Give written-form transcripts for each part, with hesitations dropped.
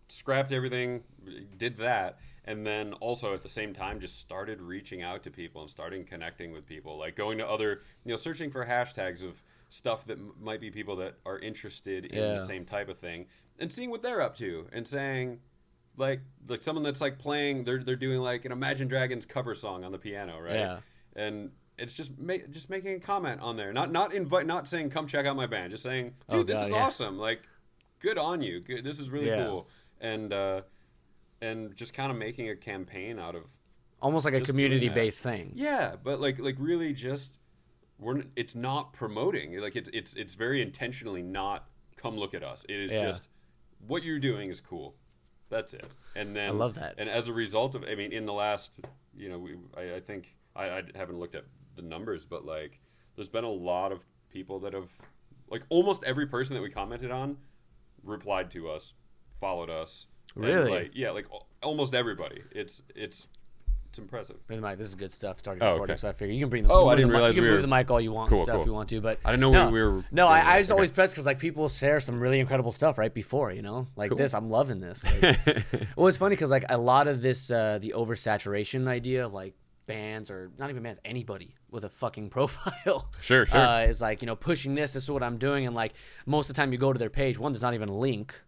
scrapped everything, did that, and then also at the same time just started reaching out to people and starting connecting with people, like going to other, searching for hashtags of stuff that might be people that are interested in the same type of thing, and seeing what they're up to, and saying, like someone that's like playing, they're doing like an Imagine Dragons cover song on the piano, right? Yeah. And it's just making a comment on there, not saying come check out my band, just saying, dude, this is awesome, like, good on you, this is really cool, and just kind of making a campaign out of almost like a community-based thing. Yeah, but like really just it's not promoting, like it's very intentionally not come look at us. It is just what you're doing is cool. That's it. And then I love that. And as a result of, I mean, in the last, I think I haven't looked at the numbers, but like there's been a lot of people that have, like, almost every person that we commented on replied to us, followed us. Really? And like almost everybody. It's impressive. Bring the mic. This is good stuff. Starting recording, okay. So I figure you can bring the. I didn't realize you can we were move the mic all you want and stuff if you want to, but I didn't know we were. No, I was always pressed because like people share some really incredible stuff right before, like this. I'm loving this. Like, well, it's funny because like a lot of this, the oversaturation idea of like bands, or not even bands, anybody with a fucking profile, sure, is like pushing this. This is what I'm doing, and like most of the time you go to their page, there's not even a link.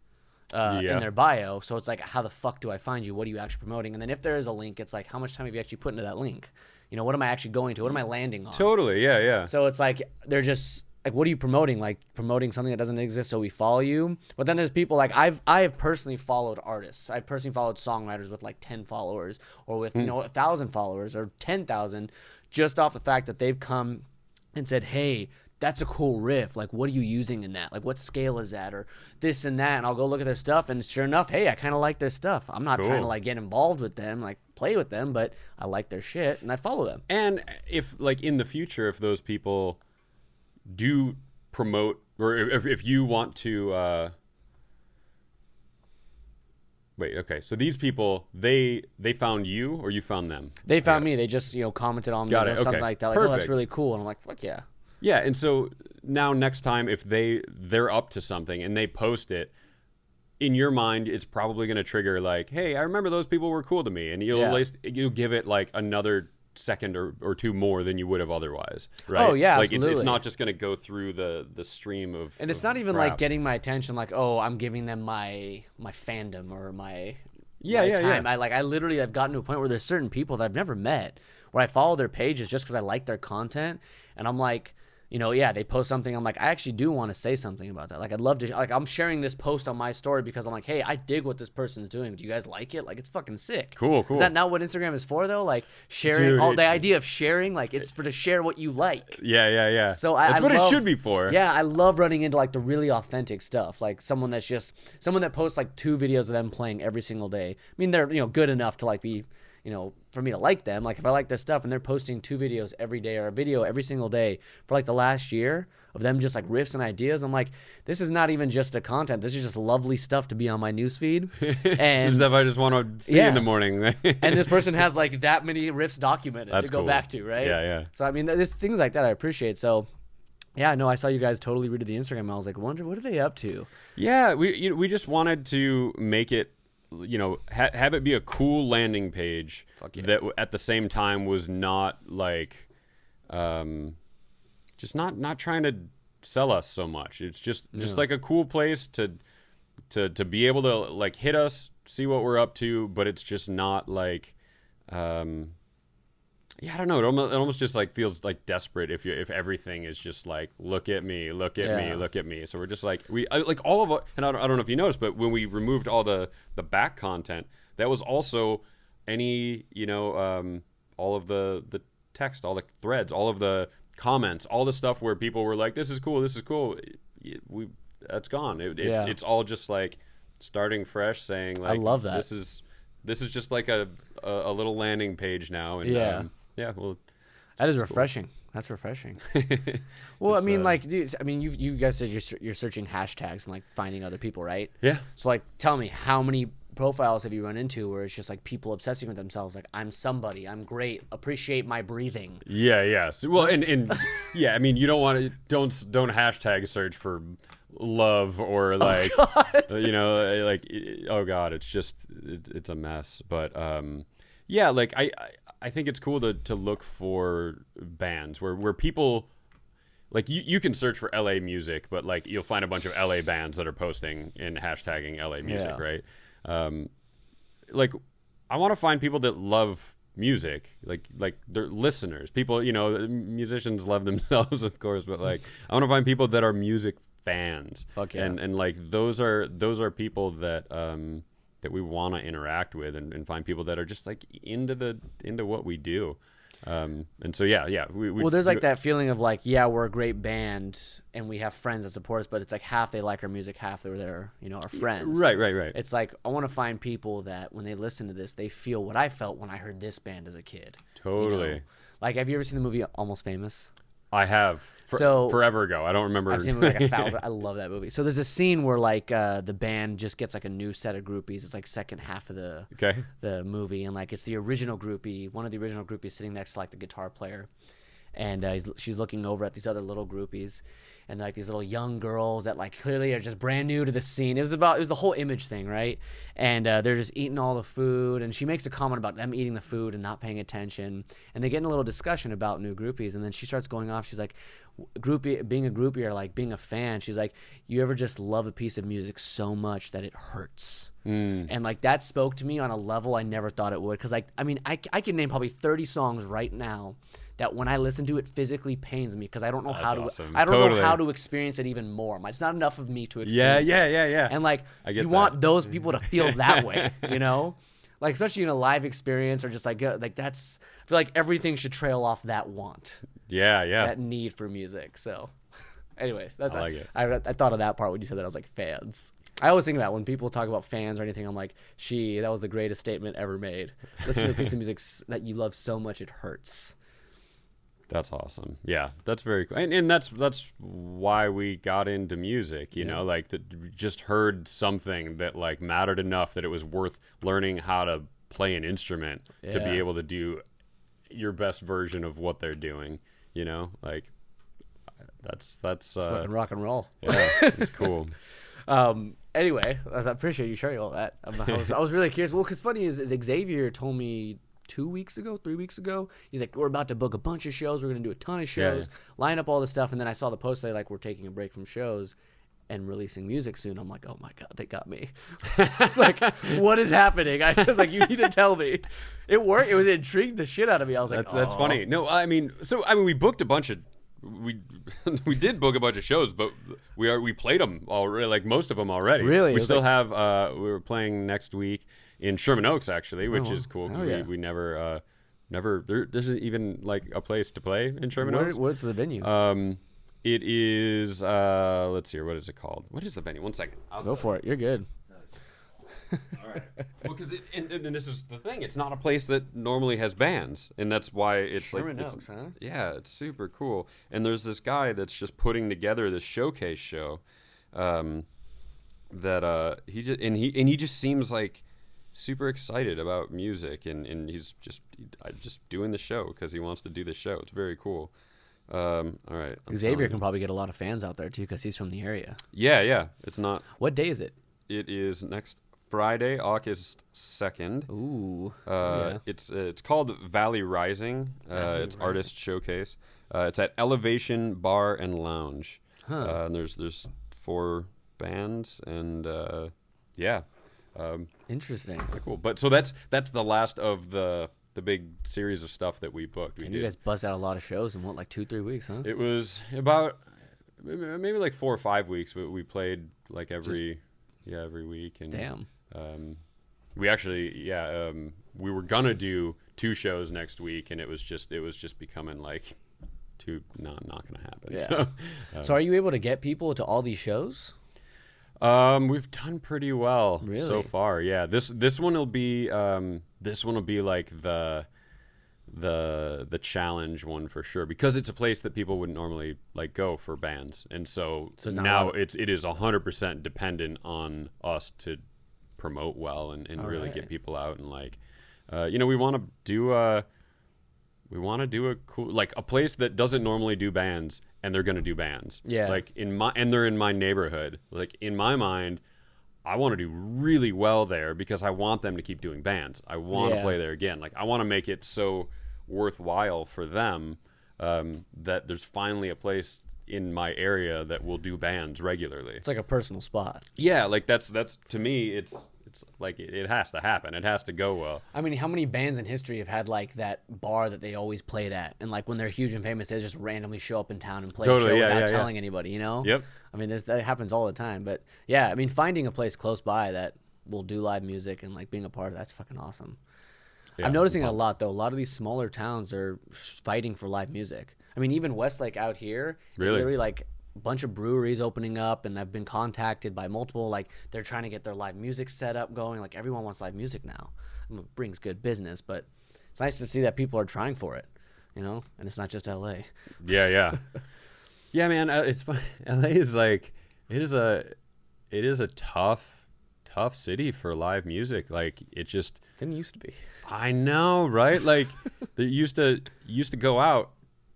In their bio, so it's like, how the fuck do I find you? What are you actually promoting? And then if there is a link, it's like, how much time have you actually put into that link? What am I actually going to? What am I landing on? Totally, yeah. So it's like they're just like, what are you promoting? Like promoting something that doesn't exist, so we follow you. But then there's people like I have personally followed artists. I've personally followed songwriters with like 10 followers, or with 1,000 followers, or 10,000, just off the fact that they've come and said, hey, that's a cool riff. Like, what are you using in that? Like, what scale is that? Or this and that. And I'll go look at their stuff. And sure enough, hey, I kind of like their stuff. I'm not trying to, like, get involved with them, like, play with them, but I like their shit, and I follow them. And if, like, in the future, if those people do promote, or if you want to... Wait, okay. So these people, they found you, or you found them? They found me. They just, commented on me or something like that. Like, Perfect. oh, that's really cool. And I'm like, fuck yeah. Yeah, and so now next time if they're up to something and they post it, in your mind it's probably going to trigger like, hey, I remember those people were cool to me, and you'll give it like another second or two more than you would have otherwise, right? Oh yeah, like absolutely. it's not just going to go through the stream of, and it's not even crap. like getting my attention, like, oh, I'm giving them my fandom or my time. Yeah. I literally I've gotten to a point where there's certain people that I've never met where I follow their pages just because I like their content, and I'm like, they post something. I'm like, I actually do want to say something about that. Like, I'd love to, like, I'm sharing this post on my story because I'm like, hey, I dig what this person's doing. Do you guys like it? Like, it's fucking sick. Cool. Is that not what Instagram is for, though? Like, sharing, the idea of sharing, like, it's to share what you like. Yeah. So that's what it should be for. Yeah, I love running into, like, the really authentic stuff. Like, someone that posts, like, 2 videos of them playing every single day. I mean, they're, good enough to, like, be... for me to like them. Like, if I like their stuff and they're posting 2 videos every day, or a video every single day for like the last year of them just like riffs and ideas, I'm like, this is not even just a content. This is just lovely stuff to be on my newsfeed. And stuff I just want to see in the morning. And this person has like that many riffs documented to go back to, right? Yeah. So I mean, there's things like that I appreciate. So yeah, no, I saw you guys totally read the Instagram. I was like, wonder what are they up to? Yeah, we just wanted to make it, have it be a cool landing page that at the same time was not like, just not trying to sell us so much. It's just like a cool place to be able to like hit us, see what we're up to, but it's just not like, I don't know. It almost just like feels like desperate if everything is just like, look at me. So we're just like, like all of it. And I don't know if you noticed, but when we removed all the back content, that was also any, all of the text, all the threads, all of the comments, all the stuff where people were like, this is cool. That's gone. It's all just like starting fresh, saying like, I love that. This is just like a little landing page now. And well, that is refreshing. Cool. That's refreshing. Well, I mean, like, dude, you guys said you're searching hashtags and like finding other people, right? Yeah. So like, tell me, how many profiles have you run into where it's just like people obsessing with themselves, like, I'm somebody, I'm great, appreciate my breathing? Yeah. So, well, and yeah, I mean, you don't want to don't hashtag search for love or like you know, like oh god, it's just it's a mess. But yeah, like I think it's cool to look for bands where people like you can search for LA music, but like you'll find a bunch of LA bands that are posting and hashtagging LA music, right? Like I want to find people that love music, like they're listeners. People, you know, musicians love themselves, of course, but like I want to find people that are music fans. Fuck yeah. And like those are people that that we want to interact with and find people that are just like into what we do. And so yeah well, there's like that feeling of like, yeah, we're a great band and we have friends that support us, but it's like half they like our music, half they're their, you know, our friends. Right. It's like I want to find people that when they listen to this, they feel what I felt when I heard this band as a kid. Totally. You know? Like, have you ever seen the movie Almost Famous? I have. Forever ago. I don't remember. I've seen it like 1,000. I love that movie. So there's a scene where like the band just gets like a new set of groupies. It's like second half of the movie, and like it's the original groupie, one of the original groupies sitting next to like the guitar player, and she's looking over at these other little groupies, and like these little young girls that like clearly are just brand new to the scene. It was the whole image thing, right? And they're just eating all the food, and she makes a comment about them eating the food and not paying attention, and they get in a little discussion about new groupies, and then she starts going off. She's like, being a groupie or like being a fan, she's like, you ever just love a piece of music so much that it hurts? And like that spoke to me on a level I never thought it would, because like I mean I can name probably 30 songs right now that when I listen to it physically pains me, because I don't know how to know how to experience it even more. It's not enough of me to experience it. Yeah. And like you want those people to feel that way, you know? Like especially in a live experience, or just like that's, I feel like everything should trail off that want. Yeah. That need for music. So anyways, that's I like it. I thought of that part when you said that. I was like, fans. I always think about when people talk about fans or anything, I'm like, that was the greatest statement ever made. Listen to a piece of music that you love so much it hurts. That's awesome. Yeah, that's very cool. And that's why we got into music, you know, like just heard something that like mattered enough that it was worth learning how to play an instrument to be able to do your best version of what they're doing, you know? Like that's fucking rock and roll. Yeah, it's cool. Anyway, I appreciate you sharing all that. I was really curious. Well, because funny is Xavier told me 3 weeks ago, he's like, we're about to book a bunch of shows. We're going to do a ton of shows, line up all the stuff. And then I saw the post say, like, we're taking a break from shows and releasing music soon. I'm like, oh my God, they got me. It's like, what is happening? I was like, you need to tell me. It worked. It intrigued the shit out of me. I was like, that's funny. No, I mean, we booked a bunch of, we did book a bunch of shows, but we played them already, like most of them already. Really? We still have, we were playing next week in Sherman Oaks, actually, which is cool, because we never there isn't even like a place to play in Sherman Oaks. What's the venue? It is let's see here, what is it called? What is the venue? 1 second. Go for it. You're good. All right. Well, because and this is the thing. It's not a place that normally has bands, and that's why it's Sherman like Oaks, huh? Yeah, it's super cool. And there's this guy that's just putting together this showcase show, that he just seems like super excited about music, and he's just doing the show because he wants to do the show. It's very cool. All right. Xavier can probably get a lot of fans out there too, because he's from the area. Yeah. It's not. What day is it? It is next Friday, August 2nd. Ooh. It's called Valley Rising. It's Artist Showcase. It's at Elevation Bar and Lounge. And there's 4 bands, and interesting. Cool. But so that's the last of the big series of stuff that we booked. You guys buzzed out a lot of shows in what, like 2-3 weeks, huh? It was about maybe like 4 or 5 weeks. We played like every week. And damn. We actually we were gonna do 2 shows next week, and it was just becoming like not gonna happen. Yeah. So are you able to get people to all these shows? We've done pretty well so far. Yeah. This one will be like the challenge one for sure, because it's a place that people wouldn't normally like go for bands, and so now it is 100% dependent on us to promote well and really get people out, and like we want to do a cool, like a place that doesn't normally do bands and they're going to do bands. Yeah. Like and they're in my neighborhood. Like in my mind, I want to do really well there because I want them to keep doing bands. I want to play there again. Like I want to make it so worthwhile for them that there's finally a place in my area that will do bands regularly. It's like a personal spot. Yeah, like that's to me, it's like it has to happen. It has to go well. I mean, how many bands in history have had like that bar that they always played at, and like when they're huge and famous, they just randomly show up in town and play a show without telling anybody, you know? Yep. I mean, that happens all the time. But yeah, I mean, finding a place close by that will do live music and like being a part of that's fucking awesome. Yeah, I'm noticing it a lot though. A lot of these smaller towns are fighting for live music. I mean, even Westlake out here, literally like a bunch of breweries opening up, and I've been contacted by multiple, like they're trying to get their live music set up going. Like everyone wants live music now. I mean, it brings good business, but it's nice to see that people are trying for it, you know, and it's not just LA. Yeah. Yeah, man, it's fun. LA is like, it is a tough city for live music. Like it just didn't used to be. I know, right? Like they used to go out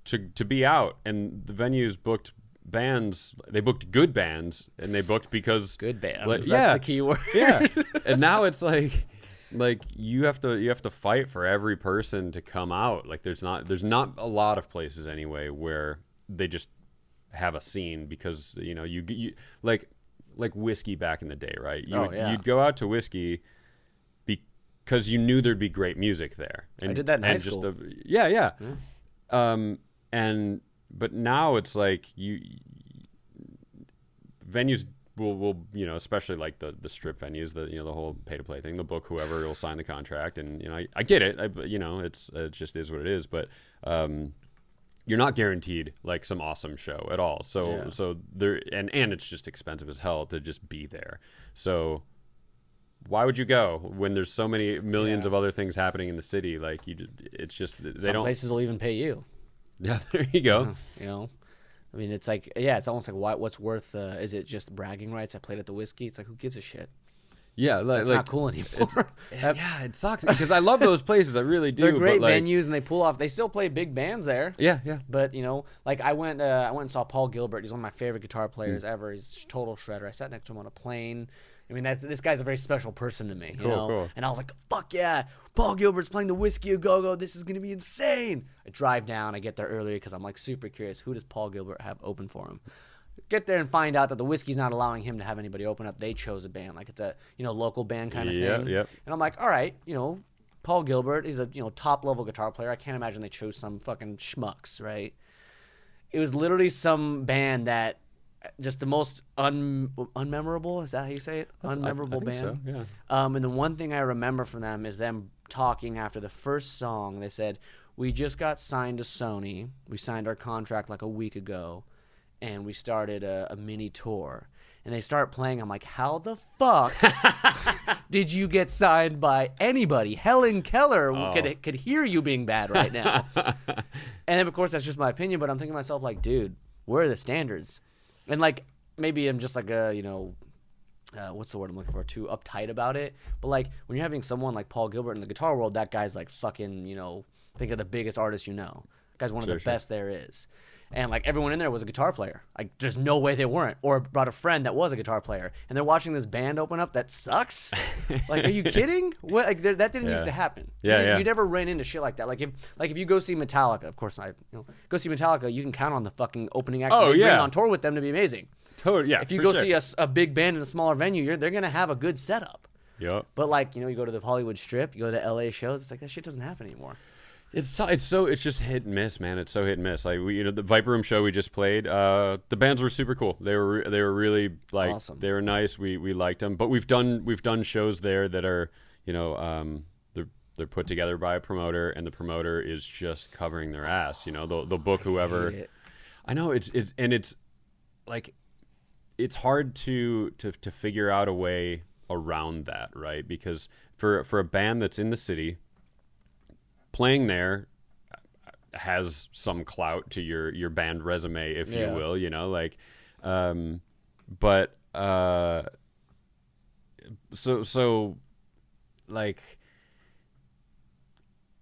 to be out, and the venues booked bands. They booked good bands, and they booked because good bands. Like, that's the key word. Yeah, and now it's like you have to fight for every person to come out. Like there's not a lot of places anyway where they just have a scene, because you know you like Whiskey back in the day, right? You'd go out to Whiskey because you knew there'd be great music there. And I did that in high school. Yeah. But now it's like venues will you know, especially like the strip venues, the whole pay to play thing, they'll book whoever will sign the contract, and you know I get it, you know it just is what it is, but you're not guaranteed like some awesome show at all. So there, and it's just expensive as hell to just be there. So why would you go when there's so many millions of other things happening in the city? Like it's just some places will even pay you. Yeah, there you go. You know, I mean, it's like, it's almost like what's worth? Is it just bragging rights? I played at the Whiskey. It's like, who gives a shit? Yeah, that's not cool anymore. Yeah, it sucks because I love those places. I really do. They're great venues, and they pull off. They still play big bands there. Yeah. But you know, like I went and saw Paul Gilbert. He's one of my favorite guitar players ever. He's a total shredder. I sat next to him on a plane. I mean, this guy's a very special person to me, you know? Cool. And I was like, fuck yeah, Paul Gilbert's playing the Whiskey A Go-Go. This is going to be insane. I drive down. I get there earlier because I'm like super curious. Who does Paul Gilbert have open for him? Get there and find out that the Whiskey's not allowing him to have anybody open up. They chose a band. Like it's a, local band kind of thing. Yep. And I'm like, all right, Paul Gilbert is a, top level guitar player. I can't imagine they chose some fucking schmucks, right? It was literally some band that just the most unmemorable, is that how you say it? Unmemorable I think band. So, yeah. And the one thing I remember from them is them talking after the first song. They said, we just got signed to Sony. We signed our contract like a week ago, and we started a mini tour. And they start playing. I'm like, how the fuck did you get signed by anybody? Helen Keller could hear you being bad right now. And then, of course, that's just my opinion, but I'm thinking to myself, like, dude, where are the standards? And like, maybe I'm just like what's the word I'm looking for? Too uptight about it. But like, when you're having someone like Paul Gilbert in the guitar world, that guy's like fucking, think of the biggest artist That guy's one of the best there is. And like, everyone in there was a guitar player. Like, there's no way they weren't. Or brought a friend that was a guitar player. And they're watching this band open up that sucks? Like, are you kidding? What? Like, that didn't used to happen. You never ran into shit like that. Like, if you go see Metallica, of course, go see Metallica, you can count on the fucking opening act bring on tour with them to be amazing. Totally, yeah. If you go see a big band in a smaller venue, they're going to have a good setup. Yep. But like, you go to the Hollywood Strip, you go to LA shows, it's like that shit doesn't happen anymore. It's just hit and miss, man. It's so hit and miss. Like the Viper Room show we just played, the bands were super cool. They were really like awesome. They were nice. We liked them. But we've done shows there that are they're put together by a promoter, and the promoter is just covering their ass. They'll book whoever. I know it's like it's hard to figure out a way around that, right? Because for a band that's in the city, playing there has some clout to your band resume, if you will, but so like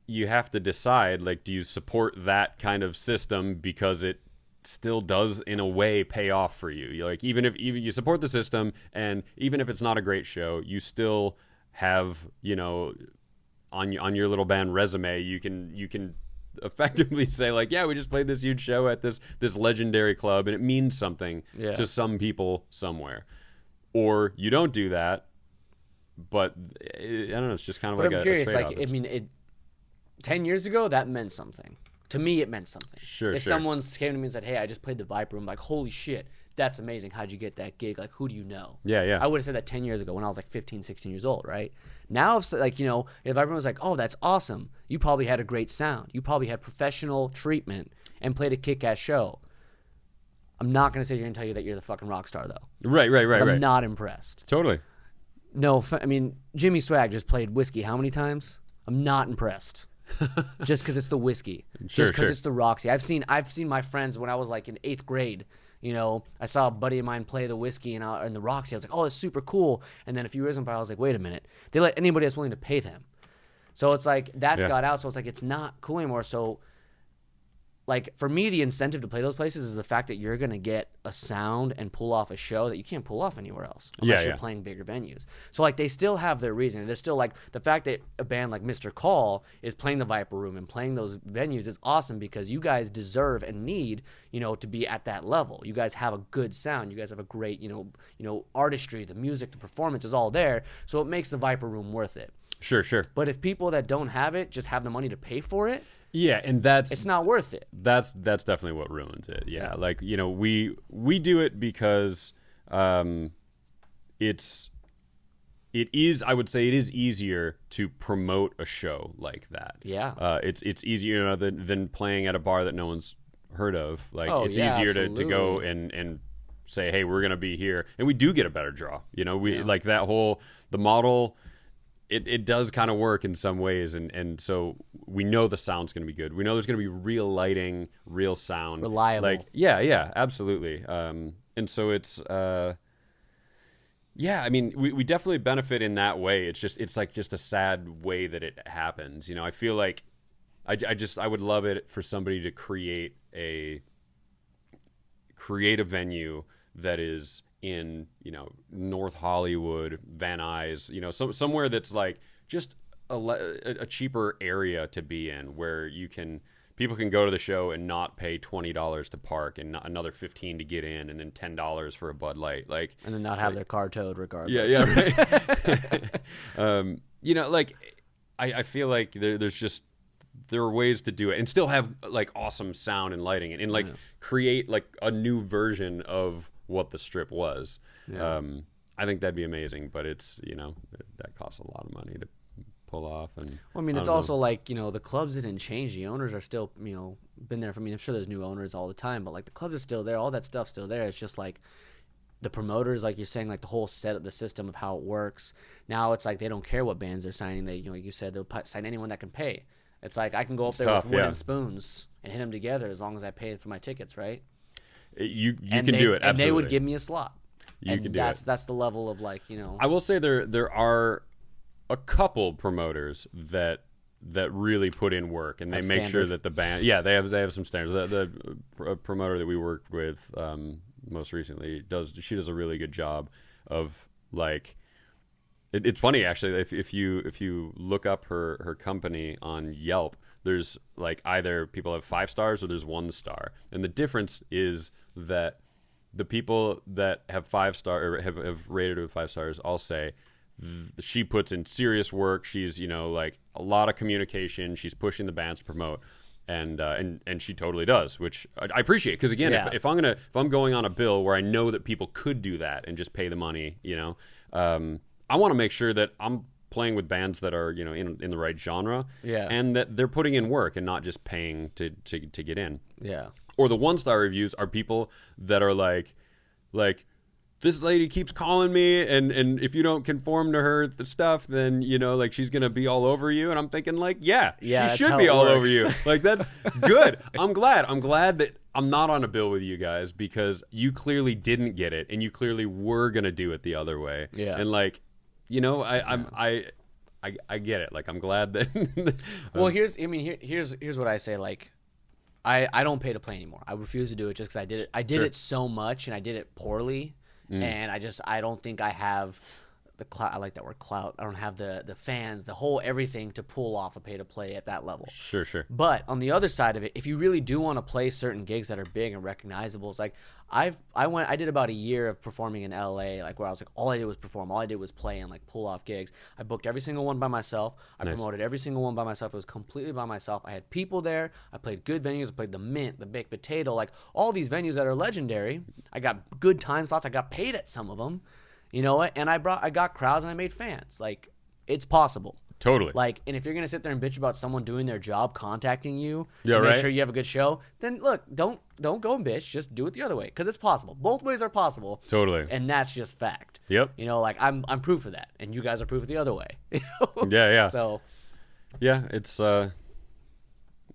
you have to decide, like, do you support that kind of system because it still does in a way pay off for you. Like even if you support the system, and even if it's not a great show, you still have, you know, on your little band resume, you can effectively say like, yeah, we just played this huge show at this legendary club, and it means something to some people somewhere. Or you don't do that, but I don't know, it's just kind of but like I'm curious, a trade-off. like, I mean, 10 years ago, that meant something. To me, it meant something. Sure, if sure. someone came to me and said, hey, I just played the Viper Room, like, holy shit, that's amazing. How'd you get that gig? Like, who do you know? Yeah. I would have said that 10 years ago when I was like 15, 16 years old, right? Now, if, like, you know, if everyone was like, oh, that's awesome, you probably had a great sound. You probably had professional treatment and played a kick-ass show. I'm not going to sit here and tell you that you're the fucking rock star, though. Right. I'm not impressed. Totally. No, I mean, Jimmy Swag just played Whiskey how many times? I'm not impressed. Just because it's the Whiskey. Just because it's the Roxy. I've seen my friends when I was like in 8th grade. You know, I saw a buddy of mine play the Whiskey and the Roxy. I was like, oh, it's super cool. And then a few years went by, I was like, wait a minute. They let anybody that's willing to pay them. So it's like that's got out. So it's like it's not cool anymore. So like for me, the incentive to play those places is the fact that you're gonna get a sound and pull off a show that you can't pull off anywhere else unless you're playing bigger venues. So like they still have their reason. They're still like the fact that a band like Mr. Call is playing the Viper Room and playing those venues is awesome because you guys deserve and need, you know, to be at that level. You guys have a good sound. You guys have a great, you know, artistry, the music, the performance is all there. So it makes the Viper Room worth it. Sure. But if people that don't have it just have the money to pay for it, yeah, and it's not worth it. That's definitely what ruins it. Yeah, like, you know, we do it because it is, I would say it is easier to promote a show like that. Yeah. It's easier, you know, than playing at a bar that no one's heard of. Like it's easier absolutely. to go and say, hey, we're gonna be here, and we do get a better draw. You know, we like that whole the model. It does kind of work in some ways, and so we know the sound's going to be good. We know there's going to be real lighting, real sound. Reliable. Like, yeah, absolutely. And so it's, I mean, we definitely benefit in that way. It's like just a sad way that it happens. You know, I feel like I would love it for somebody to create a venue that is in, you know, North Hollywood, Van Nuys, you know, somewhere that's like just a cheaper area to be in, where people can go to the show and not pay $20 to park and another $15 to get in, and then $10 for a Bud Light, like, and then not have their car towed regardless. Right. You know, like I feel like there are ways to do it and still have like awesome sound and lighting and like create like a new version of what the Strip was. I think that'd be amazing, but it's, you know, that costs a lot of money to pull off. And well, I mean, it's also like, you know, the clubs didn't change. The owners are still, you know, been there for me. I'm sure there's new owners all the time, but like the clubs are still there. All that stuff's still there. It's just like the promoters, like you're saying, like the whole set of the system of how it works. Now it's like they don't care what bands they're signing. They, you know, like you said, they'll sign anyone that can pay. It's like I can go up there with wooden spoons and hit them together as long as I pay for my tickets, right? You can do it, absolutely. And they would give me a slot. You can do it. That's the level of, like, you know. I will say there are a couple promoters that really put in work, and they make sure that the band, they have some standards. The promoter that we worked with most recently does a really good job of, like, it's funny actually, if you look up her company on Yelp, there's like either people have 5 stars or there's 1 star, and the difference is that the people that have 5 star or have rated it with 5 stars all say she puts in serious work. She's, you know, like a lot of communication. She's pushing the bands to promote, and she totally does, which I appreciate, because again, if I'm going on a bill where I know that people could do that and just pay the money, you know, I want to make sure that I'm playing with bands that are, you know, in the right genre, and that they're putting in work and not just paying to get in. Yeah. Or the 1-star reviews are people that are like this lady keeps calling me, and if you don't conform to her stuff, then, you know, like, she's gonna be all over you. And I'm thinking, like, she should be all over you. Like, that's good. I'm glad that I'm not on a bill with you guys, because you clearly didn't get it, and you clearly were gonna do it the other way. Yeah. And, like, you know, I get it. Like, I'm glad that. Well, here's what I say. Like, I don't pay to play anymore. I refuse to do it just because I did it so much and I did it poorly, and I don't think I have the clout. I like that word, clout. I don't have the fans, the whole everything to pull off a pay to play at that level. Sure. But on the other side of it, if you really do want to play certain gigs that are big and recognizable, it's like I did about a year of performing in LA, like where I was like all I did was perform, all I did was play and like pull off gigs. I booked every single one by myself. I promoted every single one by myself. It was completely by myself. I had people there. I played good venues. I played the Mint, the Baked Potato, like all these venues that are legendary. I got good time slots. I got paid at some of them. You know what? And I got crowds and I made fans. Like, it's possible. Totally. Like, and if you're gonna sit there and bitch about someone doing their job, contacting you Yeah, to make right. sure you have a good show, then look, don't go and bitch. Just do it the other way, because it's possible. Both ways are possible. Totally. And that's just fact. Yep. You know, like I'm proof of that, and you guys are proof of the other way. You know? Yeah. So Yeah, it's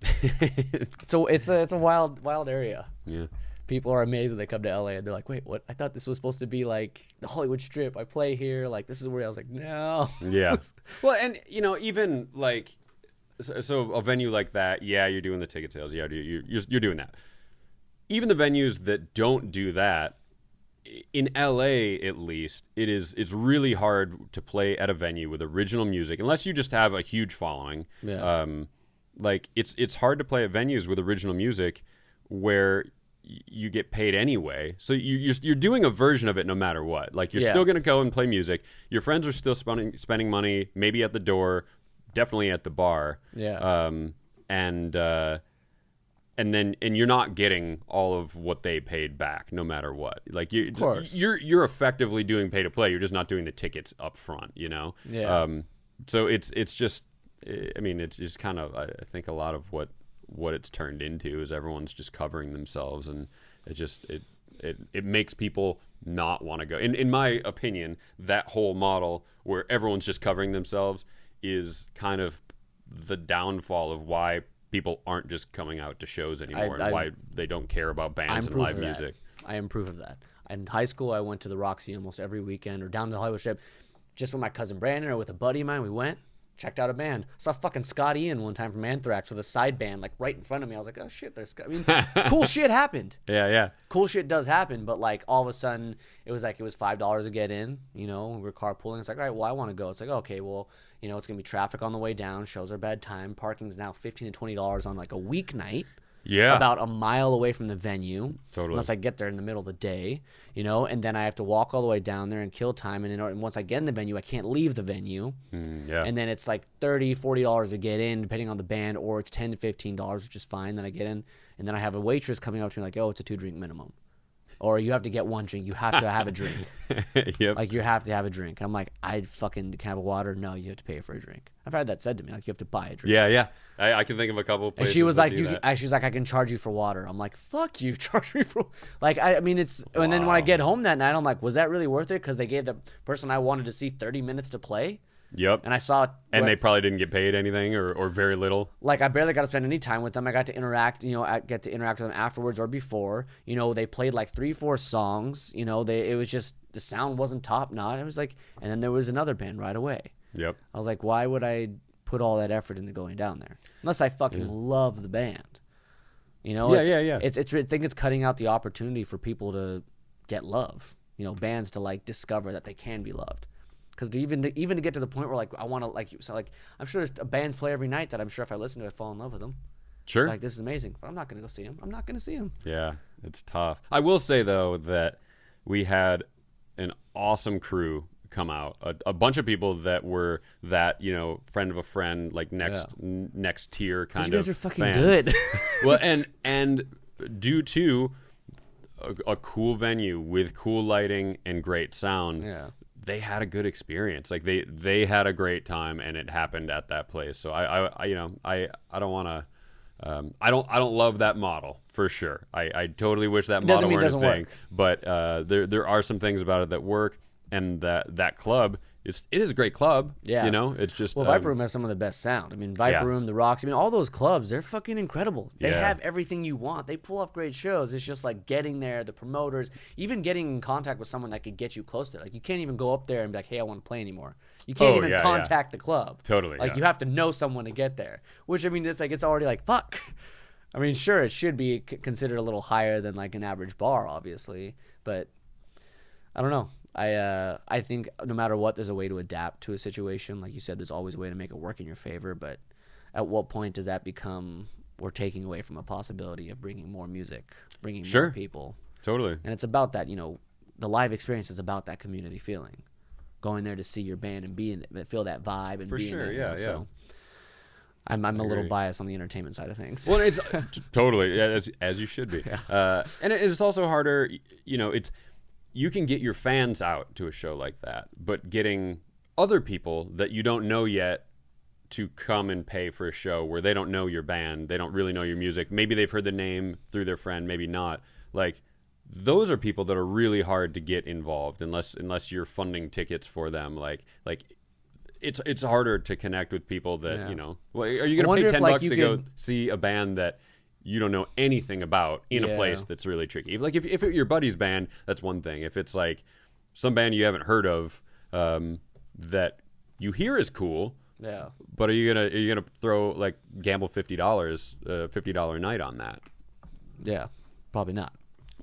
it's a wild area. yeah. People are amazed when they come to LA and they're like, wait, what? I thought this was supposed to be like the Hollywood Strip. I play here. Like, this is where I was like, no. Yeah. Well, and even like, so a venue like that, yeah, you're doing the ticket sales. Yeah, you're doing that. Even the venues that don't do that, in LA at least, it's really hard to play at a venue with original music unless you just have a huge following. Yeah. Like it's hard to play at venues with original music where you get paid anyway, so you're doing a version of it no matter what. Like you're still gonna go and play music. Your friends are still spending money, maybe at the door, definitely at the bar. Yeah. And you're not getting all of what they paid back, no matter what. Like you're effectively doing pay to play. You're just not doing the tickets up front. You know. Yeah. So it's just, I mean, it's just kind of, I think a lot of what it's turned into is everyone's just covering themselves, and it makes people not want to go. In my opinion, that whole model where everyone's just covering themselves is kind of the downfall of why people aren't just coming out to shows anymore, and why they don't care about bands and live music. I am proof of that. In high school, I went to the Roxy almost every weekend, or down to the Hollywood Strip, just with my cousin Brandon or with a buddy of mine. We went, checked out a band. Saw fucking Scott Ian one time from Anthrax with a side band like right in front of me. I was like, oh shit, there's Scott. I mean, cool shit happened. Yeah. Cool shit does happen, but like all of a sudden it was $5 to get in. You know, we were carpooling. It's like, all right, well, I want to go. It's like, okay, well, you know, it's gonna be traffic on the way down. Shows are bad time. Parking's now $15 to $20 on like a weeknight. Yeah. About a mile away from the venue. Totally. Unless I get there in the middle of the day, you know, and then I have to walk all the way down there and kill time. And once I get in the venue, I can't leave the venue. Yeah. And then it's like $30, $40 to get in, depending on the band, or it's $10 to $15, which is fine. Then I get in, and then I have a waitress coming up to me like, oh, it's a 2-drink minimum. Or you have to get 1 drink. You have to have a drink. Yep. Like, you have to have a drink. I'm like, I fucking can have a water. No, you have to pay for a drink. I've had that said to me. Like, you have to buy a drink. Yeah. I can think of a couple of And places she was that like, do that. she's like, I can charge you for water. I'm like, fuck you, charge me for, like, I mean, it's, and then when I get home that night, I'm like, was that really worth it? Because they gave the person I wanted to see 30 minutes to play. Yep. And I saw, and they probably didn't get paid anything or very little. like, I barely got to spend any time with them. I got to interact, you know, I get to interact with them afterwards or before. You know, they played like 3-4 songs. You know, it was just, the sound wasn't top notch. It was like, and then there was another band right away. Yep. I was like, why would I put all that effort into going down there? Unless I fucking love the band. You know? Yeah. I think it's cutting out the opportunity for people to get love. You know, bands to like discover that they can be loved. Because even to get to the point where like I want to like I'm sure there's bands play every night that I'm sure if I listen to it, I'd fall in love with them. Sure. Like, this is amazing, but I'm not gonna go see them. I'm not gonna see them. Yeah, it's tough. I will say though that we had an awesome crew come out, a bunch of people that were that, you know, friend of a friend, like next tier kind of. You guys are fucking band. good. Well, and due to a cool venue with cool lighting and great sound. Yeah. They had a good experience. Like they had a great time, and it happened at that place. So I you know, I don't want to. I don't love that model for sure. I totally wish that model weren't a thing. But there are some things about it that work, and that club it is a great club. Yeah, you know, it's just Viper Room has some of the best sound. I mean, Viper Room, the Rocks. I mean, all those clubs, they're fucking incredible. They have everything you want. They pull off great shows. It's just like getting there, the promoters, even getting in contact with someone that could get you close to it. Like, you can't even go up there and be like, hey, I want to play anymore. You can't even contact the club. Totally. Like, you have to know someone to get there. Which, I mean, it's like, it's already like, fuck. I mean, sure, it should be considered a little higher than like an average bar, obviously, but I don't know. I think no matter what, there's a way to adapt to a situation. Like you said, there's always a way to make it work in your favor. But at what point does that become we're taking away from a possibility of bringing more music, bringing more people? Totally. And it's about that, the live experience is about that community feeling, going there to see your band and be in it, feel that vibe and be in it. Yeah. So I'm a little biased on the entertainment side of things. Well, it's totally as you should be. Yeah. And it's also harder. You can get your fans out to a show like that, but getting other people that you don't know yet to come and pay for a show where they don't know your band, they don't really know your music. Maybe they've heard the name through their friend, maybe not. Like, those are people that are really hard to get involved unless you're funding tickets for them. Like it's harder to connect with people that Well, are you going to pay $10 to go see a band that you don't know anything about in a place that's really tricky? Like if it's your buddy's band, that's one thing. If it's like some band you haven't heard of that you hear is cool, but are you gonna throw like gamble $50 $50 a night on that? Yeah, probably not.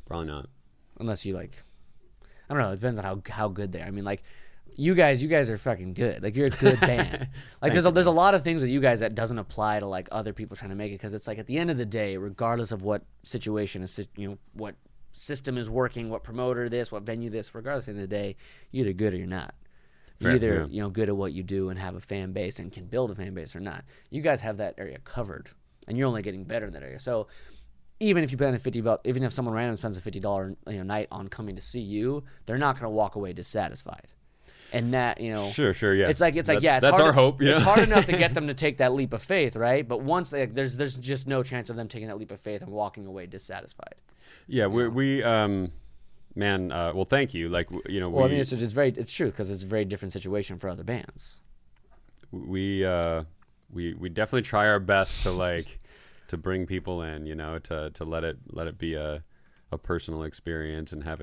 Probably not. Unless you I don't know. It depends on how good they are. I mean, like you guys are fucking good. Like you're a good band. Like there's a lot of things with you guys that doesn't apply to like other people trying to make it, because it's like at the end of the day, regardless of what situation is, what system is working, what promoter this, what venue this, regardless of the end of the day, you're either good or you're not. You're either good at what you do and have a fan base and can build a fan base or not. You guys have that area covered, and you're only getting better in that area. So even if you spend $50, even if someone random spends a $50 night on coming to see you, they're not going to walk away dissatisfied. And that sure, yeah. It's like it's that's our hope. It's hard enough to get them to take that leap of faith, right? But once there's just no chance of them taking that leap of faith and walking away dissatisfied. Yeah, well, thank you. Like I mean, it's true, because it's a very different situation for other bands. We definitely try our best to bring people in, to let it be a personal experience and have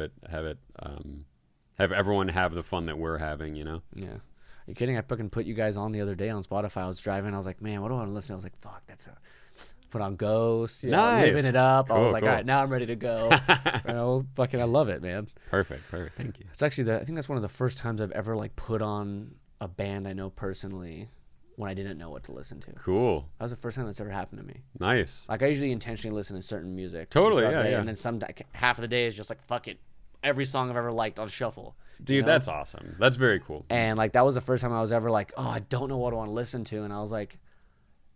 everyone have the fun that we're having, Yeah. Are you kidding? I fucking put you guys on the other day on Spotify. I was driving. I was like, man, what do I want to listen to? I was like, fuck, put on Ghost, living it up. Cool, I was like, all right, now I'm ready to go. Fucking, I love it, man. Perfect. Thank you. It's actually I think that's one of the first times I've ever put on a band I know personally when I didn't know what to listen to. Cool. That was the first time that's ever happened to me. Nice. Like I usually intentionally listen to certain music. Totally, And then half of the day is just like, fuck it, every song I've ever liked on shuffle. Dude, that's awesome. That's very cool. And that was the first time I was ever like, oh, I don't know what I want to listen to, and I was like,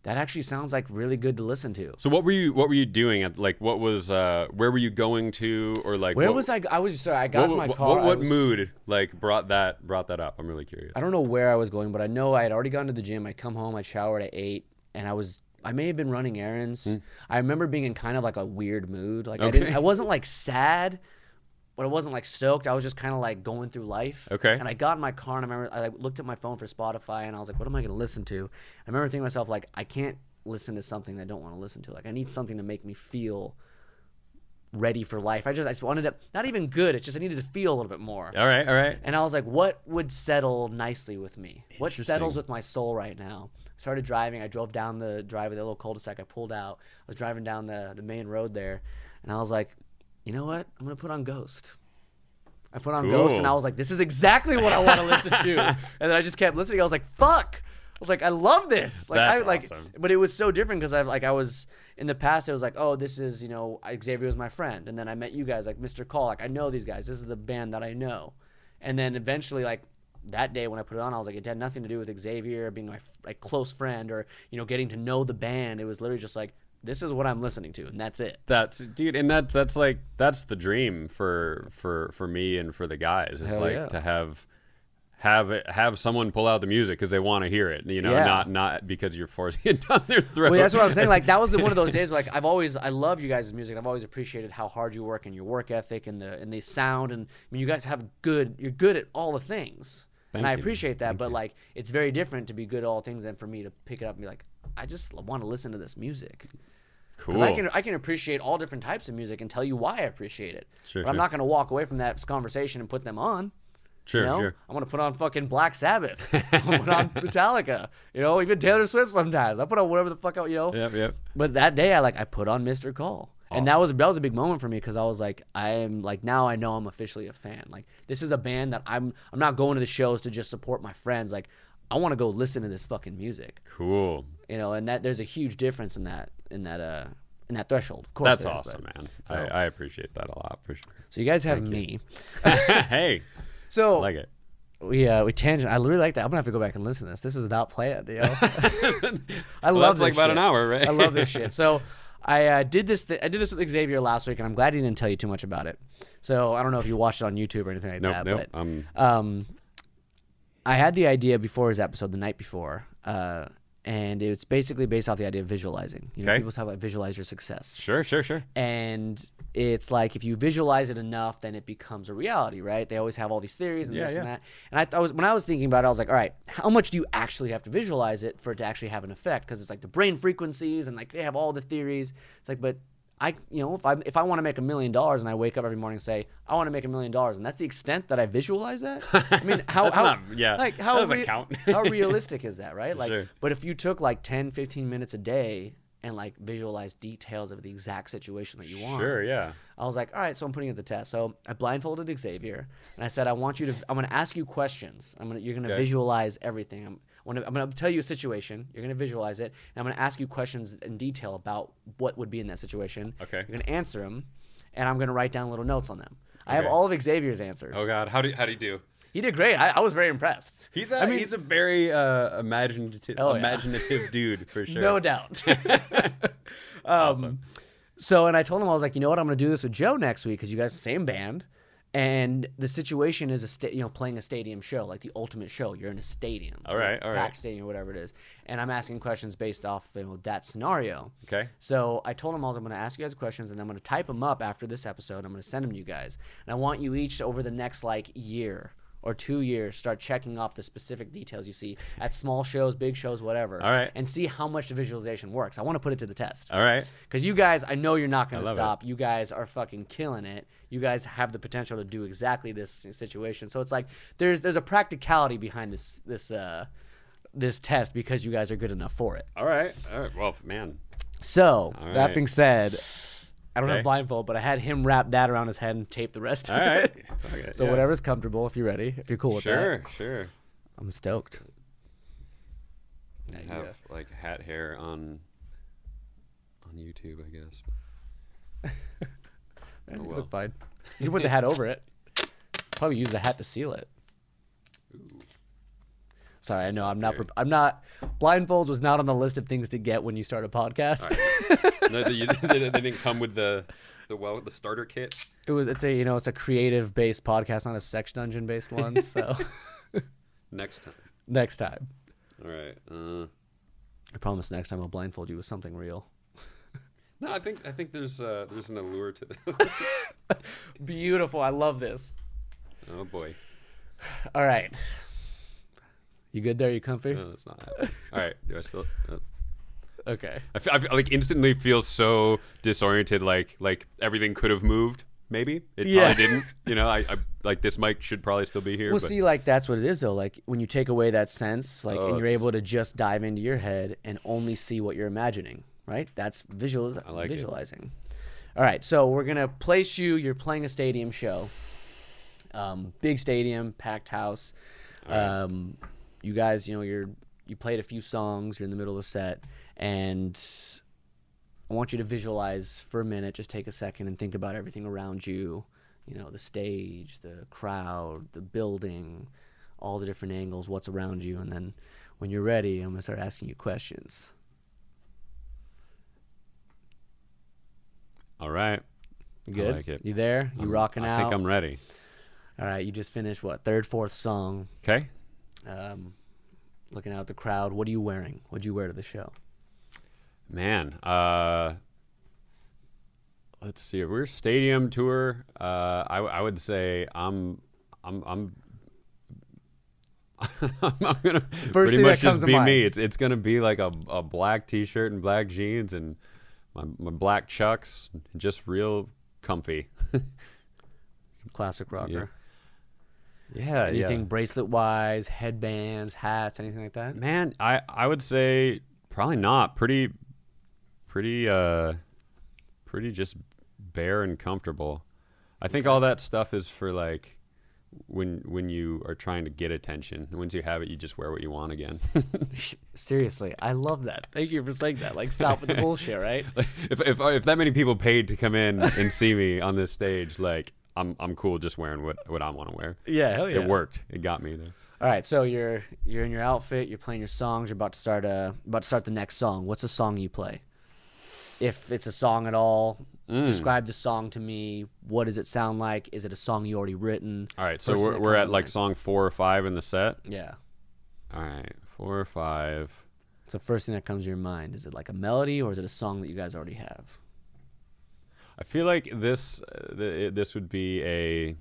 that actually sounds like really good to listen to. So what were you doing at what was where were you going to, or like where was I got in my car. What mood brought that up? I'm really curious. I don't know where I was going, but I know I had already gone to the gym. I'd come home, I'd showered at 8, and I may have been running errands. I remember being in kind of like a weird mood. I wasn't like sad, but I wasn't like stoked. I was just kind of like going through life. Okay. And I got in my car and I remember I looked at my phone for Spotify and I was like, what am I going to listen to? I remember thinking to myself, like, I can't listen to something I don't want to listen to. Like, I need something to make me feel ready for life. I just wanted to, not even good. It's just I needed to feel a little bit more. All right. And I was like, what would settle nicely with me? What settles with my soul right now? I started driving. I drove down the driveway, the little cul-de-sac. I pulled out. I was driving down the main road there. And I was like, you know what? I'm going to put on Ghost. I put on Ghost, and I was like, this is exactly what I want to listen to. And then I just kept listening. I was like, fuck. I was like, I love this. That's awesome. But it was so different because I was in the past. It was like, oh, this is Xavier was my friend, and then I met you guys, like Mr. Call. Like I know these guys. This is the band that I know. And then eventually, like that day when I put it on, I was like, it had nothing to do with Xavier being my close friend or getting to know the band. It was literally just like, this is what I'm listening to, and that's it. That's the dream for me and for the guys. It's to have someone pull out the music because they want to hear it, not because you're forcing it down their throat. Well, that's what I'm saying. Like that was one of those days where, like I love you guys' music. I've always appreciated how hard you work and your work ethic and the sound. And I mean, you guys you're good at all the things. And I appreciate that, but like it's very different to be good at all things than for me to pick it up and be like, I just want to listen to this music. Cool. Because I can appreciate all different types of music and tell you why I appreciate it. Sure, but I'm not going to walk away from that conversation and put them on. Sure, you know? sure. I want to put on fucking Black Sabbath. I want to put on Metallica. You know, even Taylor Swift sometimes. I put on whatever the fuck you know. Yep. But that day I put on Mr. Call. Awesome. And that was a big moment for me because I was like, now I know I'm officially a fan. Like, this is a band that I'm not going to the shows to just support my friends. Like, I want to go listen to this fucking music. Cool. You know, and that there's a huge difference in that threshold. Of course, that's awesome, man. So, I appreciate that a lot for sure. So you guys have me. Hey, so I like it. We tangent. I really like that. I'm gonna have to go back and listen to this. This was not planned, you know. I well, love that's like this about shit. an hour, right? I love this shit. So I did this. I did this with Xavier last week, and I'm glad he didn't tell you too much about it. So I don't know if you watched it on YouTube or anything like that. Nope. But I had the idea before his episode, the night before, and it's basically based off the idea of visualizing. You know, people talk about visualize your success. Sure. And it's like if you visualize it enough, then it becomes a reality, right? They always have all these theories and this and that. And when I was thinking about it, I was like, all right, how much do you actually have to visualize it for it to actually have an effect? Because it's like the brain frequencies and like they have all the theories. It's like, but if I want to make $1 million and I wake up every morning and say I want to make $1 million, and that's the extent that I visualize that. I mean, how doesn't count. How realistic is that, right? Like, sure. But if you took like 10, 15 minutes a day and like visualize details of the exact situation that you want. Sure, yeah. I was like, all right, so I'm putting it to the test. So I blindfolded Xavier and I said, I'm going to ask you questions. You're going to visualize everything. I'm going to tell you a situation. You're going to visualize it. And I'm going to ask you questions in detail about what would be in that situation. Okay. You're going to answer them, and I'm going to write down little notes on them. Okay. I have all of Xavier's answers. Oh, God. How do you do? He did great. I was very impressed. He's a very imaginative dude, for sure. No doubt. Awesome. So, and I told him, I was like, you know what? I'm going to do this with Joe next week because you guys are the same band. And the situation is playing a stadium show, like the ultimate show. You're in a stadium, all right, packed stadium, whatever it is. And I'm asking questions based off that scenario. Okay. So I told him I'm going to ask you guys questions, and I'm going to type them up after this episode. I'm going to send them to you guys, and I want you each over the next year or 2 years start checking off the specific details you see at small shows, big shows, whatever. All right. And see how much the visualization works. I want to put it to the test. All right. Because you guys, I know you're not going to stop. It. You guys are fucking killing it. You guys have the potential to do exactly this situation. So it's like there's a practicality behind this test because you guys are good enough for it. All right. Well, man. So that being said, I don't have blindfold, but I had him wrap that around his head and tape the rest of it. Okay, so whatever's comfortable, if you're ready, if you're cool with that. Sure. I'm stoked. I have like hat hair on YouTube, I guess. You look fine. You can put the hat over it. Probably use the hat to seal it. Ooh. Sorry, I know I'm not. Blindfolds was not on the list of things to get when you start a podcast. Right. No, they didn't come with the starter kit. It's a creative based podcast, not a sex dungeon based one. So next time. All right. I promise next time I'll blindfold you with something real. No, I think there's an allure to this. Beautiful. I love this. Oh boy. All right. You good there? You comfy? No, that's not happening. All right. Do I still? Okay. I like instantly feel so disoriented. Like everything could have moved. Maybe it probably didn't. You know, I like this mic should probably still be here. Well, but... see, like that's what it is though. Like when you take away that sense, and you're able to just dive into your head and only see what you're imagining. Right? That's visualizing. All right. So we're gonna place you. You're playing a stadium show. Big stadium, packed house. Right. You guys, you played a few songs. You're in the middle of the set, and I want you to visualize for a minute. Just take a second and think about everything around you. You know, the stage, the crowd, the building, all the different angles, what's around you, and then when you're ready, I'm gonna start asking you questions. All right. You good? I like it. You there? You rocking out? I think I'm ready. All right. You just finished third, fourth song. Okay. Looking out at the crowd. What are you wearing? What'd you wear to the show? Man, let's see. If we're stadium tour, I would say I'm gonna pretty much just be me. It's gonna be like a black t-shirt and black jeans and my black Chucks, just real comfy. Classic rocker. Yeah, Anything bracelet wise, headbands, hats, anything like that? Man, I would say probably not. Pretty just bare and comfortable. I think all that stuff is for like when you are trying to get attention. Once you have it, you just wear what you want again. Seriously, I love that. Thank you for saying that. Like, stop with the bullshit, right? Like, if that many people paid to come in and see me on this stage, like I'm cool just wearing what I want to wear. Yeah, hell yeah. It worked. It got me there. All right, so you're in your outfit, you're playing your songs, you're about to start the next song. What's the song you play? If it's a song at all, describe the song to me. What does it sound like? Is it a song you already written? All right, so we're at like song 4 or 5 in the set. Yeah. All right, 4 or 5. It's the first thing that comes to your mind. Is it like a melody, or is it a song that you guys already have? I feel like this would be a.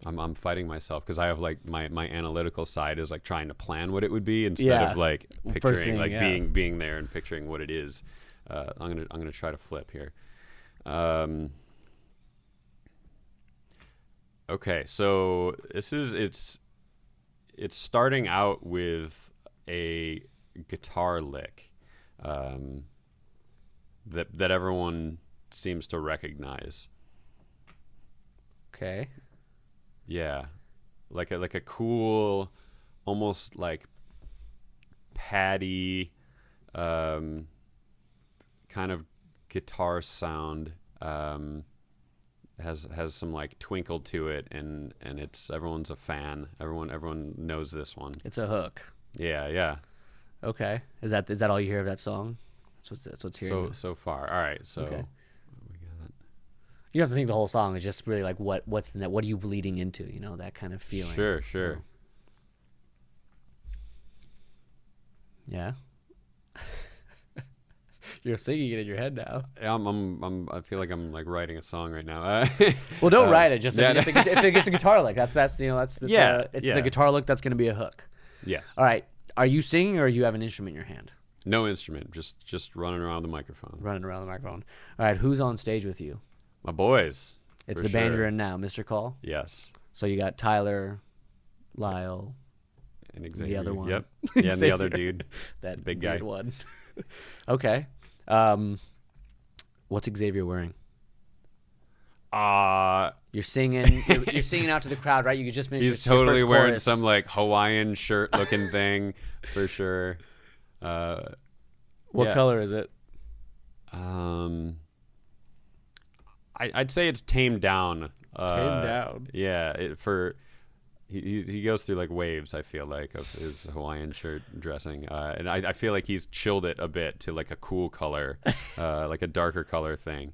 I'm fighting myself because I have like my analytical side is like trying to plan what it would be instead of like picturing being there and picturing what it is. I'm gonna try to flip here. Okay, so it's starting out with a guitar lick that everyone seems to recognize. Okay. Yeah, like a cool, almost like paddy, kind of guitar sound. Has some like twinkle to it, and everyone's a fan. Everyone knows this one. It's a hook. Yeah. Okay. Is that all you hear of that song? That's what's here. So far. All right. So. Okay. You don't have to think the whole song. It's just really like what are you bleeding into? You know, that kind of feeling. Sure. Yeah. You're singing it in your head now. I feel like I'm like writing a song right now. Well, don't write it. Just if it gets a guitar lick, that's the guitar lick that's going to be a hook. Yes. All right. Are you singing or you have an instrument in your hand? No instrument. Just running around the microphone. All right. Who's on stage with you? My boys. It's the band you're in now, Mr. Call. Yes. So you got Tyler, Lyle, and Xavier. The other one. Yep. Yeah, and the other dude. That big guy. one. Okay. What's Xavier wearing? You're singing. You're singing out to the crowd, right? You could just finish. He's totally wearing some like Hawaiian shirt looking thing, for sure. What color is it? I'd say it's tamed down. Tamed down. Yeah. He goes through like waves, I feel like, of his Hawaiian shirt dressing, and I feel like he's chilled it a bit to like a cool color, like a darker color thing.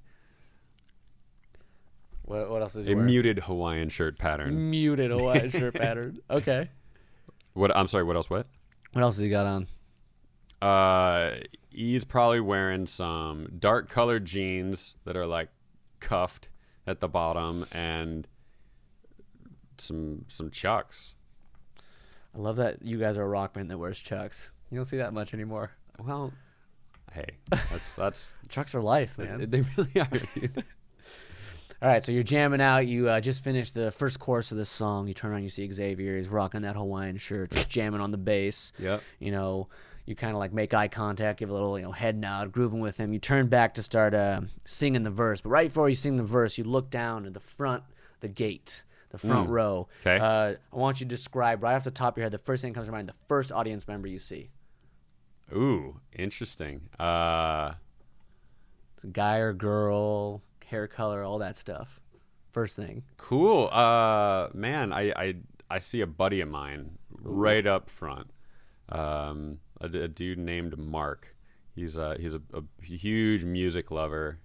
What else is he a wearing? muted Hawaiian shirt pattern? Muted Hawaiian shirt pattern. Okay. What? I'm sorry. What else? What else has he got on? He's probably wearing some dark colored jeans that are like cuffed at the bottom and some Chucks. I love that you guys are a rock band that wears Chucks. You don't see that much anymore. Well, hey, that's Chucks are life, man. They really are, dude. All right, so you're jamming out. You just finished the first chorus of this song. You turn around, you see Xavier. He's rocking that Hawaiian shirt, just jamming on the bass. Yep. You know, you kind of like make eye contact, give a little head nod, grooving with him. You turn back to start singing the verse. But right before you sing the verse, you look down at the front, the gate, the front row. Okay. I want you to describe right off the top of your head the first thing that comes to mind, the first audience member you see. Ooh, interesting. It's a guy or girl, hair color, all that stuff. First thing. Cool. Man, I see a buddy of mine right up front. A dude named Mark. He's a huge music lover,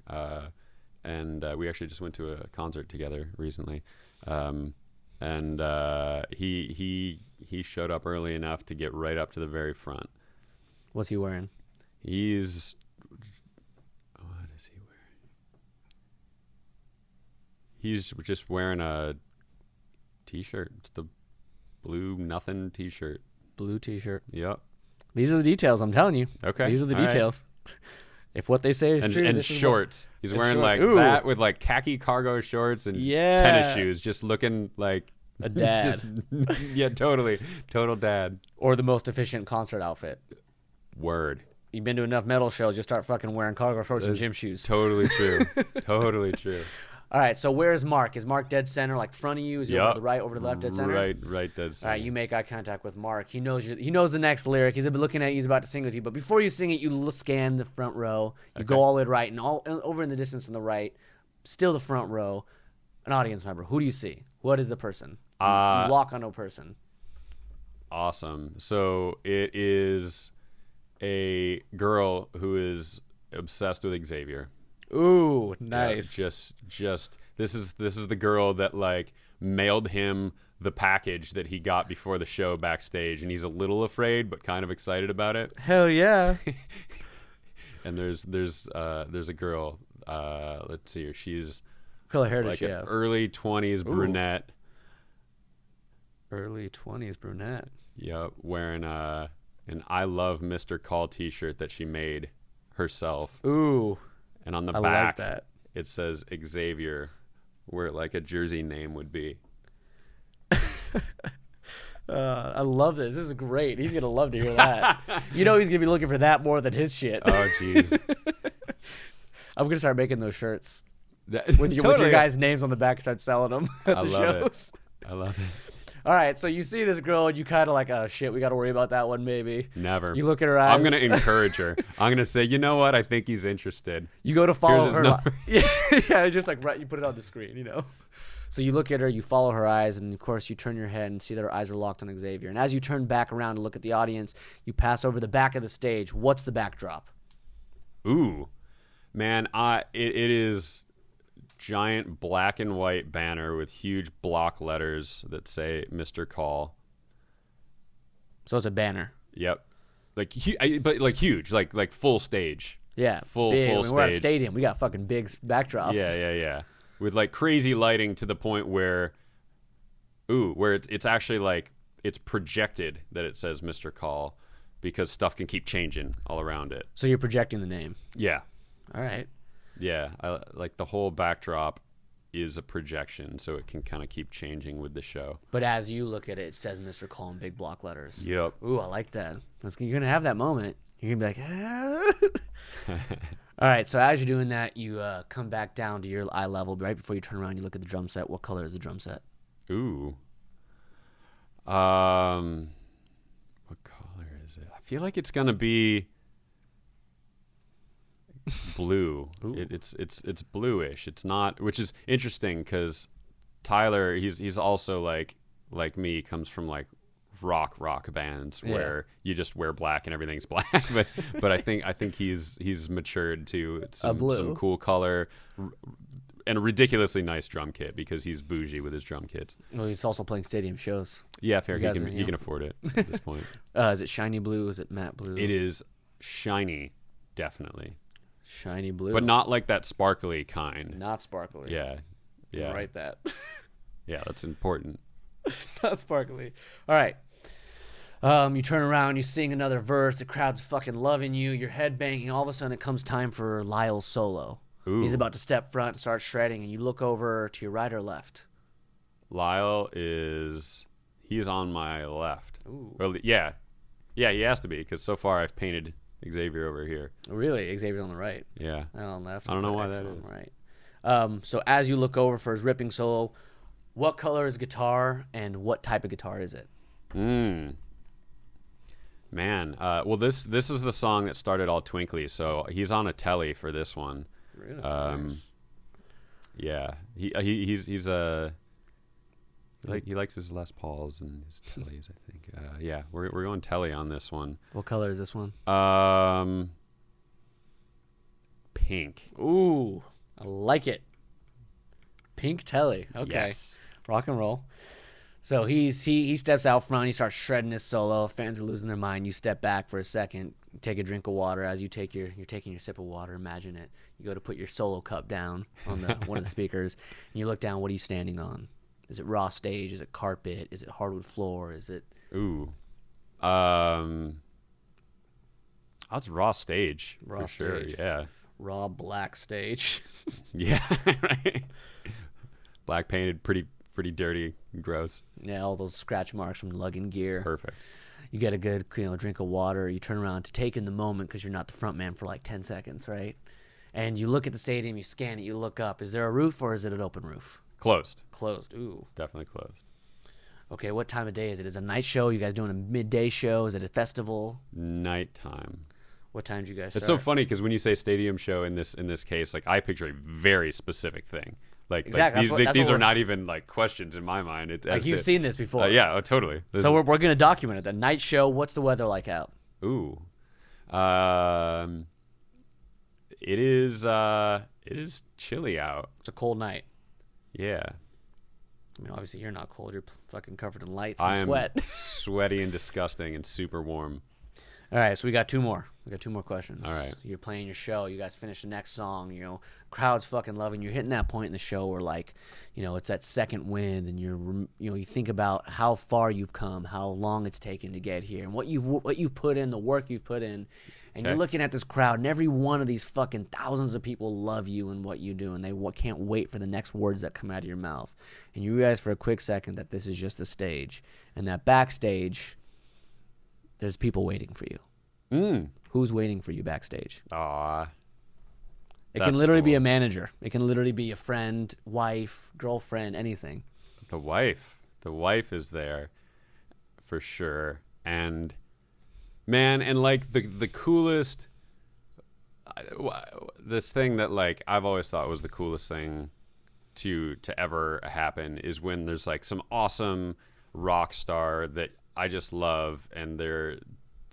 and we actually just went to a concert together recently. And he showed up early enough to get right up to the very front. What's he wearing? What is he wearing? He's just wearing a t-shirt. It's the blue nothing t-shirt. Blue t-shirt. Yep. These are the details, I'm telling you. Okay. These are the All details. If what they say is true, and this is shorts. He's and wearing shorts. like Ooh. that with like khaki cargo shorts and Yeah. tennis shoes, just looking like A dad. just, yeah, totally, total dad. or the most efficient concert outfit. Word. You've been to enough metal shows, you'll start fucking wearing cargo shorts and gym shoes. Totally true. Totally true. All right, so where's Mark? Is Mark dead center, like front of you? Is he over to the right, over to the left, dead center? Right, dead center. All right, you make eye contact with Mark. He knows he knows the next lyric. He's been looking at you. He's about to sing with you. But before you sing it, you scan the front row. You go all the way to right, and all over in the distance on the right, still the front row, an audience member. Who do you see? What is the person? You lock on a person. Awesome. So it is a girl who is obsessed with Xavier. Ooh, nice. Yeah, just this is the girl that like mailed him the package that he got before the show backstage, and he's a little afraid but kind of excited about it. Hell yeah. And there's a girl. Let's see her. She's What color hair does like she an have? early 20s brunette. Early 20s brunette. Yep, wearing an I Love Mr. Call t-shirt that she made herself. Ooh, And on the I back, like that. it says Xavier, where like a jersey name would be. I love this. This is great. He's gonna love to hear that. You know he's gonna be looking for that more than his shit. Oh, jeez. I'm gonna start making those shirts with your guys' names on the back. And start selling them at the shows. I love it. All right, so you see this girl and you kind of like, oh shit, we got to worry about that one maybe. Never. You look at her eyes. I'm going to encourage her. I'm going to say, you know what? I think he's interested. You go to follow Here's his her. number. Yeah, just like right, you put it on the screen, you know. So you look at her, you follow her eyes, and of course you turn your head and see that her eyes are locked on Xavier. And as you turn back around to look at the audience, you pass over the back of the stage. What's the backdrop? Ooh. Man, it is giant black and white banner with huge block letters that say Mr. Call. So it's a banner. Yep. But like huge, like full stage. Yeah, Full big. I mean, we're at a stage. stadium. We got fucking big backdrops. Yeah. With like crazy lighting to the point where it's actually like it's projected that it says Mr. Call because stuff can keep changing all around it. So you're projecting the name. Yeah. All right. Yeah, like the whole backdrop is a projection, so it can kind of keep changing with the show. But as you look at it, it says Mr. Call in big block letters. Yep. Ooh, I like that. You're going to have that moment. You're going to be like, ah. All right, so as you're doing that, you come back down to your eye level. Right before you turn around, you look at the drum set. What color is the drum set? Ooh. What color is it? I feel like it's gonna be blue. It's bluish. It's not, which is interesting because Tyler, he's also like me, comes from like rock bands where you just wear black and everything's black. but I think he's matured to some cool color and a ridiculously nice drum kit because he's bougie with his drum kits. Well, he's also playing stadium shows. Yeah, fair. He can afford it at this point. Is it shiny blue? Is it matte blue? It is shiny, definitely. Shiny blue. But not like that sparkly kind. Not sparkly. Yeah. Write that. Yeah, that's important. Not sparkly. All right. You turn around, you sing another verse. The crowd's fucking loving you. You're headbanging. All of a sudden, it comes time for Lyle's solo. Ooh. He's about to step front and start shredding, and you look over to your right or left. Lyle he's on my left. Ooh. Well, yeah, he has to be because so far I've painted Xavier over here. Really? Xavier's on the right. Yeah. On the left. I don't know why X that on is. the right. So as you look over for his ripping solo, what color is guitar and what type of guitar is it? Man, well this is the song that started all twinkly, so he's on a telly for this one. Really? Nice. Yeah, he likes his Les Pauls and his tellies, I think. Yeah, we're going telly on this one. What color is this one? Pink. Ooh, I like it. Pink telly. Okay. Yes. Rock and roll. So he steps out front. He starts shredding his solo. Fans are losing their mind. You step back for a second, take a drink of water. As you're taking your sip of water, imagine it. You go to put your solo cup down on one of the speakers, and you look down. What are you standing on? Is it raw stage? Is it carpet? Is it hardwood floor? Is it? Ooh. I That's raw stage Raw for sure. stage. Yeah. Raw black stage. Yeah. Right. Black painted, pretty dirty, gross. Yeah, all those scratch marks from lugging gear. Perfect. You get a good, drink of water. You turn around to take in the moment because you're not the front man for like 10 seconds, right? And you look at the stadium, you scan it, you look up. Is there a roof or is it an open roof? Closed. Closed. Ooh. Definitely closed. Okay, what time of day is it? Is it a night show? You guys doing a midday show? Is it a festival? Nighttime. What time do you guys start? It's so funny because when you say stadium show in this case, like I picture a very specific thing. Like, exactly. These are not even like questions in my mind. It's like you've seen this before. Yeah, totally. So we're going to document it. The night show. What's the weather like out? Ooh, it is chilly out. It's a cold night. Yeah. I mean, obviously you're not cold. You're fucking covered in lights and sweat. I am sweaty and disgusting and super warm. All right, so we got two more. We got two more questions. All right. You're playing your show. You guys finish the next song. Crowd's fucking loving. You're hitting that point in the show where, like, it's that second wind, and you think about how far you've come, how long it's taken to get here, and what you've put in, the work you've put in, and you're looking at this crowd, and every one of these fucking thousands of people love you and what you do, and they can't wait for the next words that come out of your mouth, and you realize for a quick second that this is just the stage, and that backstage, there's people waiting for you. Who's waiting for you backstage? Aw. It can literally be a manager. It can literally be a friend, wife, girlfriend, anything. The wife is there for sure. And man, and like the coolest, this thing that like I've always thought was the coolest thing to ever happen is when there's like some awesome rock star that I just love and they're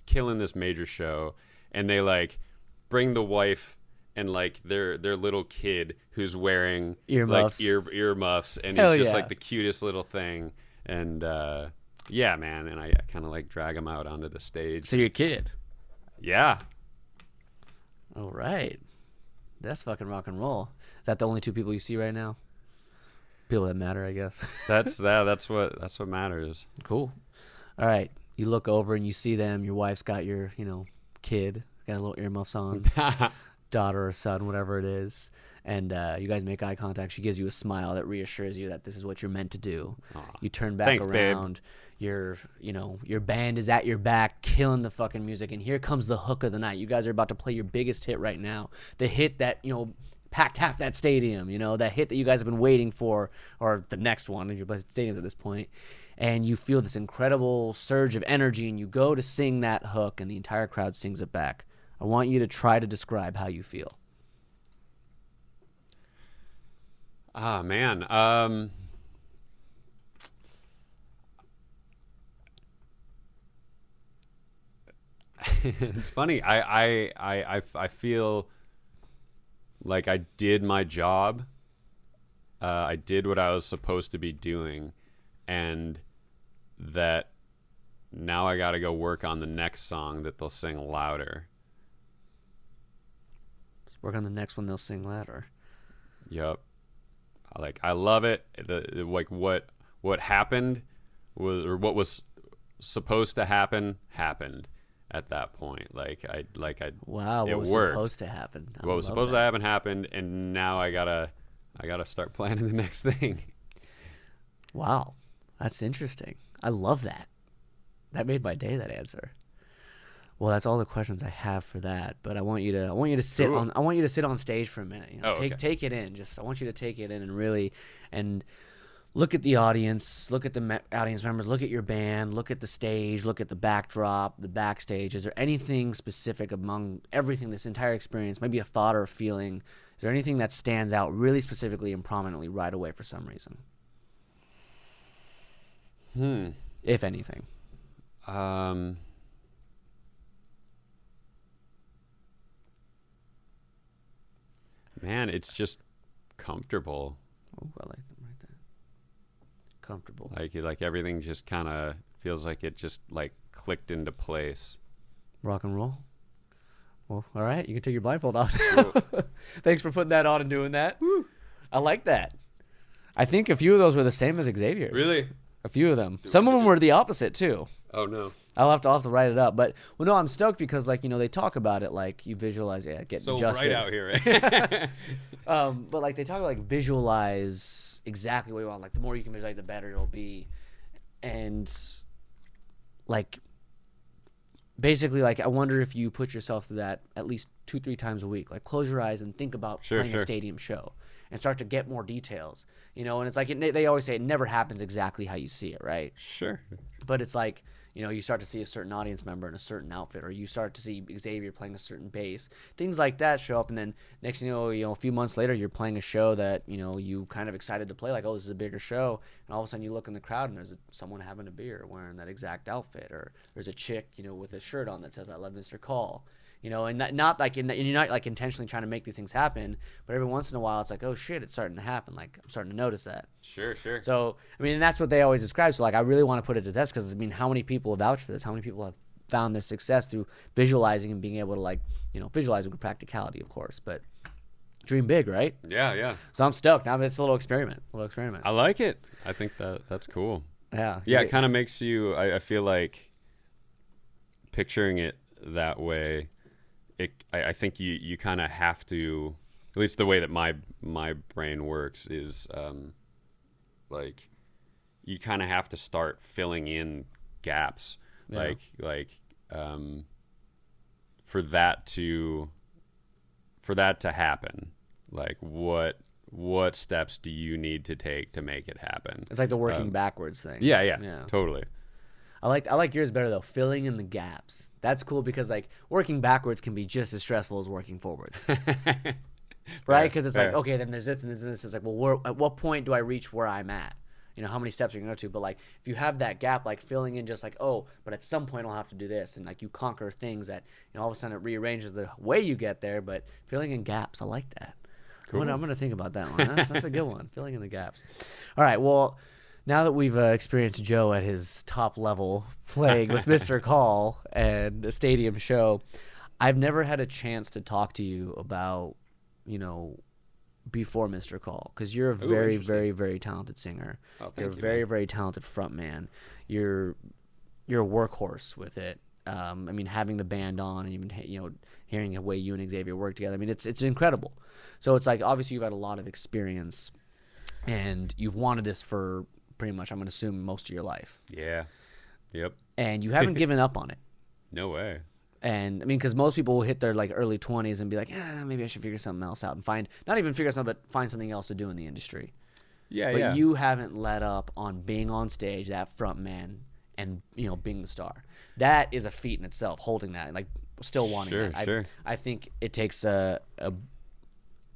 killing this major show and they like bring the wife and like their little kid who's wearing earmuffs, like earmuffs, and Hell he's just yeah. like the cutest little thing. And yeah, man, and I kind of like drag him out onto the stage. So your kid. Yeah. All right. That's fucking rock and roll. Is that the only two people you see right now? People that matter, I guess. That's what matters. Cool. All right. You look over and you see them. Your wife's got your, kid. Got a little earmuffs on. Daughter or son, whatever it is. And you guys make eye contact. She gives you a smile that reassures you that this is what you're meant to do. Aw. You turn back Thanks, around. Your band is at your back, killing the fucking music. And here comes the hook of the night. You guys are about to play your biggest hit right now. The hit that, packed half that stadium, that hit that you guys have been waiting for, or the next one, if you're playing stadiums at this point. And you feel this incredible surge of energy, and you go to sing that hook, and the entire crowd sings it back. I want you to try to describe how you feel. Ah, man. It's funny. I feel like I did my job. I did what I was supposed to be doing, and that now I got to go work on the next song that they'll sing louder. Let's work on the next one. They'll sing louder. Yep. Like I love it. Like what happened was, or what was supposed to happen happened at that point. Wow, what was worked. supposed to happen? What was supposed to happen happened, and now I gotta start planning the next thing. Wow, that's interesting. I love that. That made my day. That answer. Well, that's all the questions I have for that. But I want you to sit Cool. on. I want you to sit on stage for a minute. Okay. Take it in. I want you to take it in and really look at the audience, look at the audience members, look at your band, look at the stage, look at the backdrop, the backstage. Is there anything specific among everything, this entire experience, maybe a thought or a feeling? Is there anything that stands out really specifically and prominently right away for some reason? If anything. Man, it's just comfortable. Oh, I like that right there. Comfortable. Like everything just kind of feels like it just like clicked into place. Rock and roll. Well, all right. You can take your blindfold off. Cool. Thanks for putting that on and doing that. Woo. I like that. I think a few of those were the same as Xavier's. Really? A few of them. Some of them were the opposite too. Oh no. I'll have to write it up. But well, no, I'm stoked because like they talk about it like you visualize getting So adjusted. right out here, right? But like they talk about like visualize exactly what you want. Like the more you can visualize, the better it'll be. And like basically, like I wonder if you put yourself through that at least 2-3 times a week. Like close your eyes and think about playing a stadium show and start to get more details. And it's like they always say it never happens exactly how you see it, right? Sure. But it's like you start to see a certain audience member in a certain outfit, or you start to see Xavier playing a certain bass. Things like that show up, and then next thing a few months later, you're playing a show that you kind of excited to play. Like, oh, this is a bigger show, and all of a sudden you look in the crowd and there's someone having a beer wearing that exact outfit, or there's a chick with a shirt on that says "I love Mr. Call." And not like and you're not like intentionally trying to make these things happen, but every once in a while it's like, oh shit, it's starting to happen. Like I'm starting to notice that. Sure. So and that's what they always describe. So like I really want to put it to test because how many people have vouched for this? How many people have found their success through visualizing and being able to visualize with practicality, of course, but dream big, right? Yeah. So I'm stoked. Now it's a little experiment. I like it. I think that's cool. Yeah. It kind of makes you. I feel like picturing it that way. I think you kind of have to, at least the way that my brain works is like you kind of have to start filling in gaps, for that to happen. Like what steps do you need to take to make it happen? It's like the working backwards thing. Yeah, totally. I like yours better though. Filling in the gaps. That's cool because like working backwards can be just as stressful as working forwards, right? Because it's like okay, then there's this and this and this. It's like at what point do I reach where I'm at? How many steps are you going to go to? But like if you have that gap, like filling in just like but at some point I'll have to do this, and like you conquer things that all of a sudden it rearranges the way you get there. But filling in gaps, I like that. Cool. I'm gonna think about that one. That's a good one. Filling in the gaps. All right. Well. Now that we've experienced Joe at his top level playing with Mr. Call and a stadium show, I've never had a chance to talk to you about, before Mr. Call, because you're a very, very, very talented singer. Oh, you're a very, very talented frontman. You're a workhorse with it. Having the band on and even hearing the way you and Xavier work together. It's incredible. So it's like obviously you've had a lot of experience, and you've wanted this for pretty much, I'm going to assume, most of your life. Yeah. Yep. And you haven't given up on it. No way. And because most people will hit their like early 20s and be like, maybe I should figure something else out and not even figure something, but find something else to do in the industry. But you haven't let up on being on stage, that front man, and being the star. That is a feat in itself, holding that, like still wanting that. Sure. I think it takes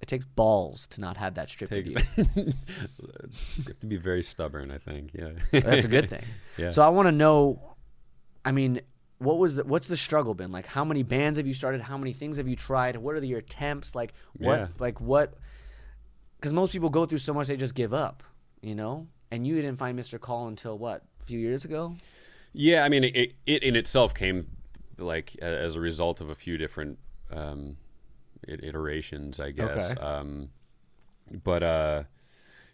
it takes balls to not have that stripped of you. You have to be very stubborn, I think. Yeah. That's a good thing. Yeah. So I want to know, what's the struggle been? Like, how many bands have you started? How many things have you tried? What are your attempts? Like, what? Because most people go through so much they just give up, And you didn't find Mr. Call until what? A few years ago? Yeah, it in itself came like as a result of a few different iterations, I guess. Okay.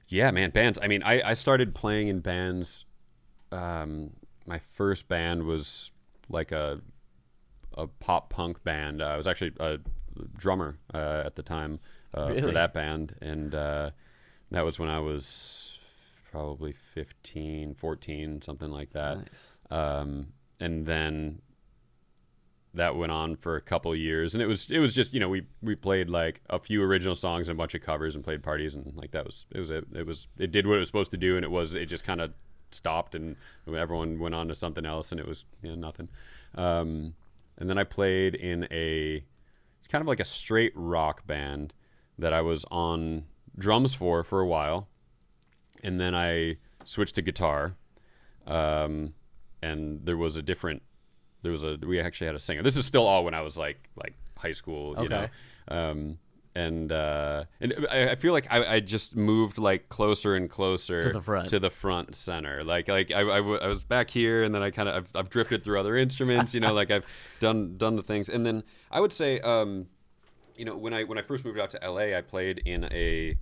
Yeah, man, bands. I started playing in bands. My first band was like a pop punk band. I was actually a drummer at the time for that band, and that was when I was probably 15, 14, something like that. Nice. And then that went on for a couple years, and it was just we played like a few original songs and a bunch of covers and played parties, and like it did what it was supposed to do, and it just kind of stopped, and everyone went on to something else, and it was nothing. And then I played in kind of like a straight rock band that I was on drums for a while, and then I switched to guitar, and we actually had a singer. This is still all when I was like high school, okay. And I feel like I just moved like closer and closer to the front center. Like I was back here, and then I've drifted through other instruments. Like I've done the things, and then I would say, when I first moved out to LA, I played in a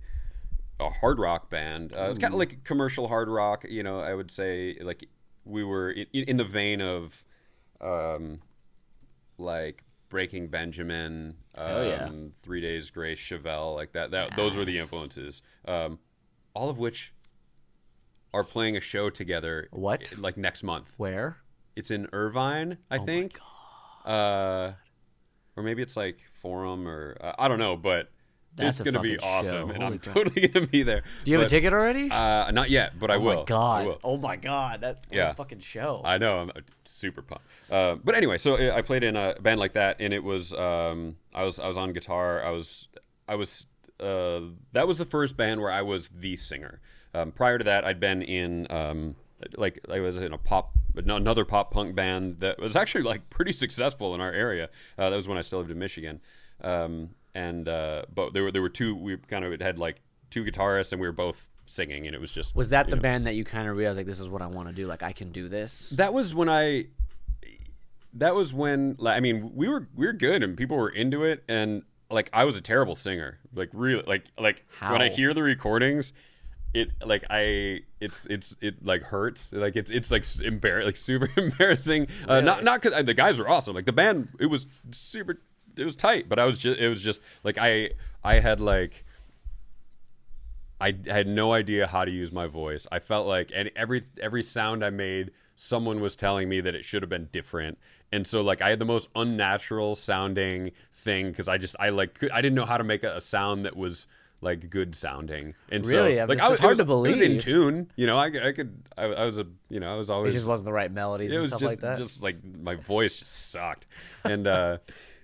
hard rock band. It's kind of like commercial hard rock. I would say like we were in the vein of like Breaking Benjamin, Oh, yeah. 3 Days Grace, Chevelle, like that. Those were the influences. All of which are playing a show together. What? Like next month. Where? It's in Irvine, I think. Or maybe it's like Forum or I don't know, but That's it's a going to be fucking awesome, show. and Holy I'm crap. totally going to be there. Do you have a But, ticket already? Not yet, but I Oh will. my I god! will. Oh my god! What Yeah. a fucking show. I know, I'm super pumped. But anyway, so I played in a band like that, and it was I was on guitar. I was that was the first band where I was the singer. Prior to that, I'd been in like I was in another pop punk band that was actually like pretty successful in our area. That was when I still lived in Michigan. But there were two. We kind of had like two guitarists, and we were both singing, and it was just Was that you the know. band that you kind of realized like this is what I want to do? Like I can do this. That was when like, I mean we were good and people were into it, and like I was a terrible singer, like really like when I How? hear the recordings, it like it like hurts, like it's like like super embarrassing. Not because the guys were awesome, like the band, it was tight, but it was just like I had like I had no idea how to use my voice. I felt like, and every sound I made, someone was telling me that it should have been different. And so like I had the most unnatural sounding thing because I didn't know how to make a sound that was like good sounding. And Really? so I mean, like it's hard to it was in believe. tune. You know, I was It always just wasn't the right melodies it and was stuff just like that. just like my voice just sucked. And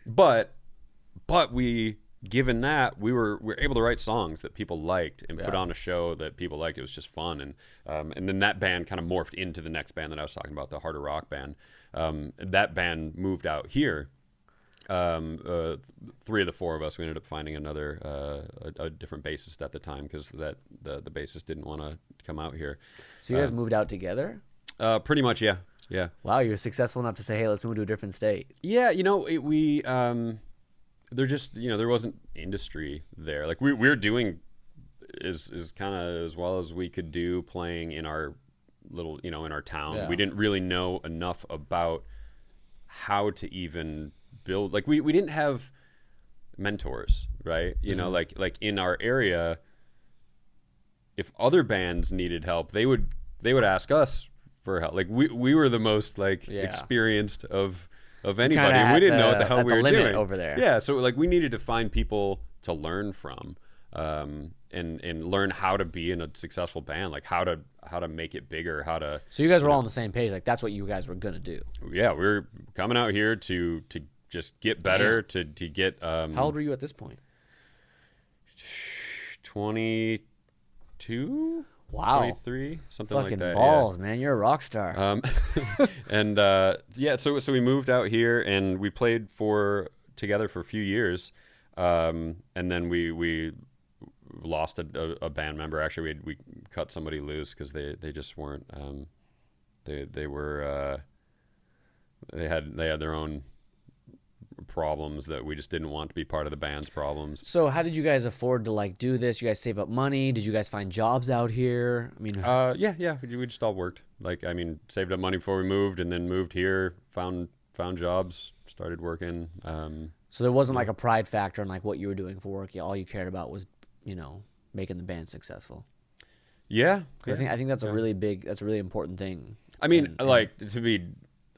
but given that we were able to write songs that people liked and put Yeah. on a show that people liked. It was just fun, and then that band kind of morphed into the next band that I was talking about, the harder rock band. That band moved out here. Three of the four of us, we ended up finding another a different bassist at the time because the bassist didn't want to come out here. So you guys moved out together? Pretty much, yeah. Wow, you're successful enough to say, "Hey, let's move to a different state." Yeah, there just there wasn't industry there. Like we're doing is kind of as well as we could do playing in our little in our town. Yeah. We didn't really know enough about how to even build. Like we didn't have mentors, right? You know, like in our area, if other bands needed help, they would ask us for help. Like we were the most like Yeah. experienced of anybody. Kinda And we at didn't know the- what the hell at we the were limit doing over there. Yeah, so like we needed to find people to learn from, and learn how to be in a successful band, like how to make it bigger, how to. So you guys were all on the same page. Like that's what you guys were gonna do. Yeah, we were coming out here to just get better, to get. How old were you at this point? 22, Wow. 23, something Fucking like that. balls, man! You're a rock star. And so we moved out here and we played together for a few years, and then we lost a band member. Actually, we cut somebody loose because they just weren't. They had their own problems that we just didn't want to be part of the band's problems. So how did you guys afford to like do this? You guys save up money? Did you guys find jobs out here? I mean, Yeah. We just all worked. Like, I mean, saved up money before we moved, and then moved here, found jobs, started working. so there wasn't like a pride factor in like what you were doing for work. All you cared about was making the band successful. Yeah. 'Cause I think that's a really important thing. I mean, like to be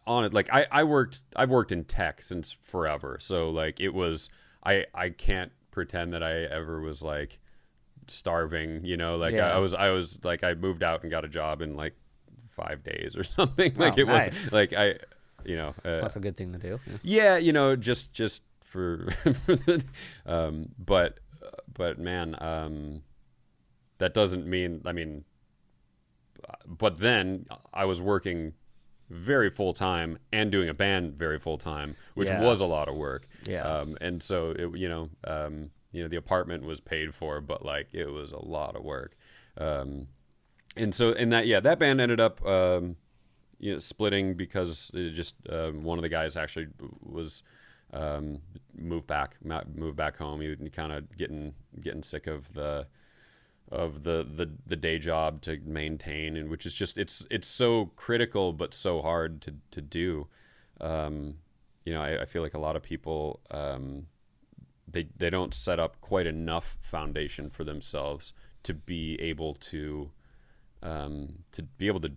on it, like I've worked in tech since forever, so like it was I can't pretend that I ever was like starving, like Yeah. I was like I moved out and got a job in like 5 days or something. Like Oh, it nice. was like That's a good thing to do. yeah, just for but man, that doesn't mean, I mean, but then I was working very full time and doing a band very full time, which Yeah. was a lot of work. Yeah. And so the apartment was paid for, but like it was a lot of work. And so that band ended up splitting because it just one of the guys actually was moved back home. He was kind of getting sick of the day job to maintain, and which is just it's so critical but so hard to do. you know, I feel like a lot of people, they don't set up quite enough foundation for themselves to be able to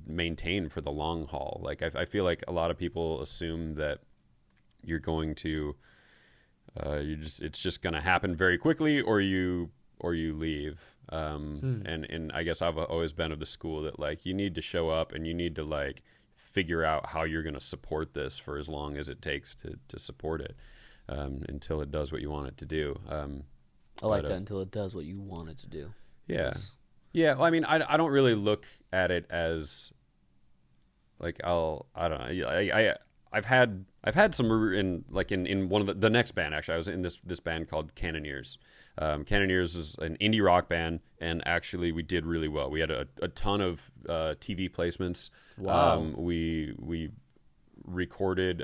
maintain for the long haul. Like I feel like a lot of people assume that you're going to it's just going to happen very quickly, or you leave. And I guess I've always been of the school that like you need to show up and you need to like figure out how you're going to support this for as long as it takes to support it, until it does what you want it to do. I like that, until it does what you want it to do. Yeah. Yeah. Well, I mean, I don't really look at it as like, I don't know. I've had some in one of the next band. Actually, I was in this band called Cannoneers. Cannoneers is an indie rock band, and actually we did really well. We had a ton of TV placements. Wow. We recorded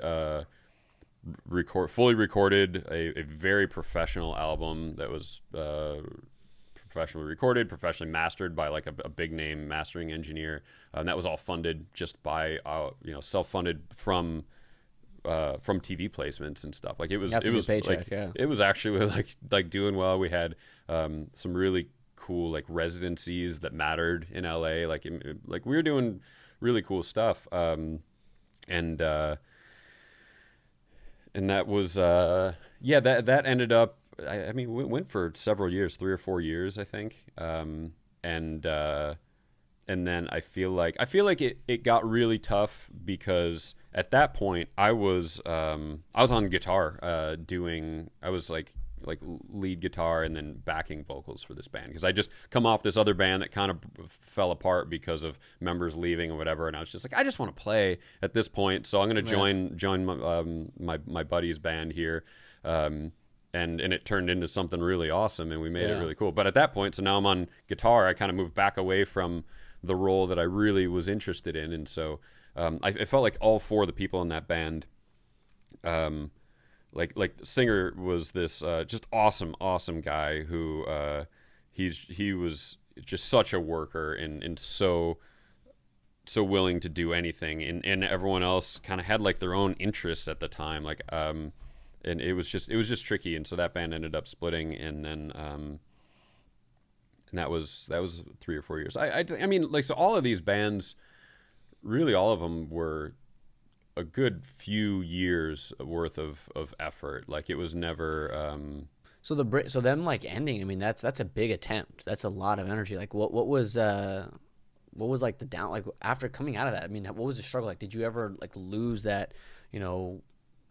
fully recorded a very professional album that was professionally recorded, professionally mastered by like a big name mastering engineer. And that was all funded just by self-funded from TV placements and stuff. Like it was paycheck, like yeah. it was actually like doing well. We had some really cool like residencies that mattered in LA. Like we were doing really cool stuff. And that was that ended up. I mean, we went for several years, 3 or 4 years, I think. And then I feel like it got really tough because at that point I was on guitar, I was like lead guitar and then backing vocals for this band because I just come off this other band that kind of fell apart because of members leaving or whatever, and I was just like, I just want to play at this point, so I'm going to join my buddy's band here. And it turned into something really awesome, and we made it really cool. But at that point, so now I'm on guitar, I kind of moved back away from the role that I really was interested in. And so I felt like all 4 of the people in that band, like the singer was this just awesome guy who he was just such a worker and so willing to do anything. And everyone else kind of had like their own interests at the time. Like, and it was just tricky, and so that band ended up splitting, and then and that was 3 or 4 years. I mean, like, so all of these bands, really all of them were a good few years worth of effort. Like it was never. So them like ending. I mean, that's a big attempt. That's a lot of energy. Like what was like the down, like after coming out of that? I mean, what was the struggle like? Did you ever like lose that,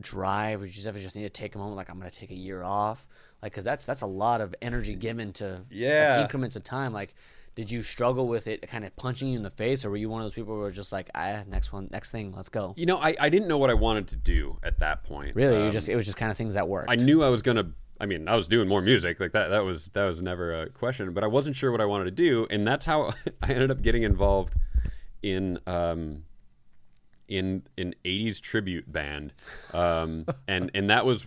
drive, or did you ever just need to take a moment, like I'm gonna take a year off, like because that's a lot of energy given to increments of time. Like, did you struggle with it kind of punching you in the face, or were you one of those people who were just like, next thing, let's go? I didn't know what I wanted to do at that point. Really? It was just kind of things that worked. I knew I was gonna. I mean, I was doing more music, like that was never a question, but I wasn't sure what I wanted to do, and that's how I ended up getting involved in an 80s tribute band. And that was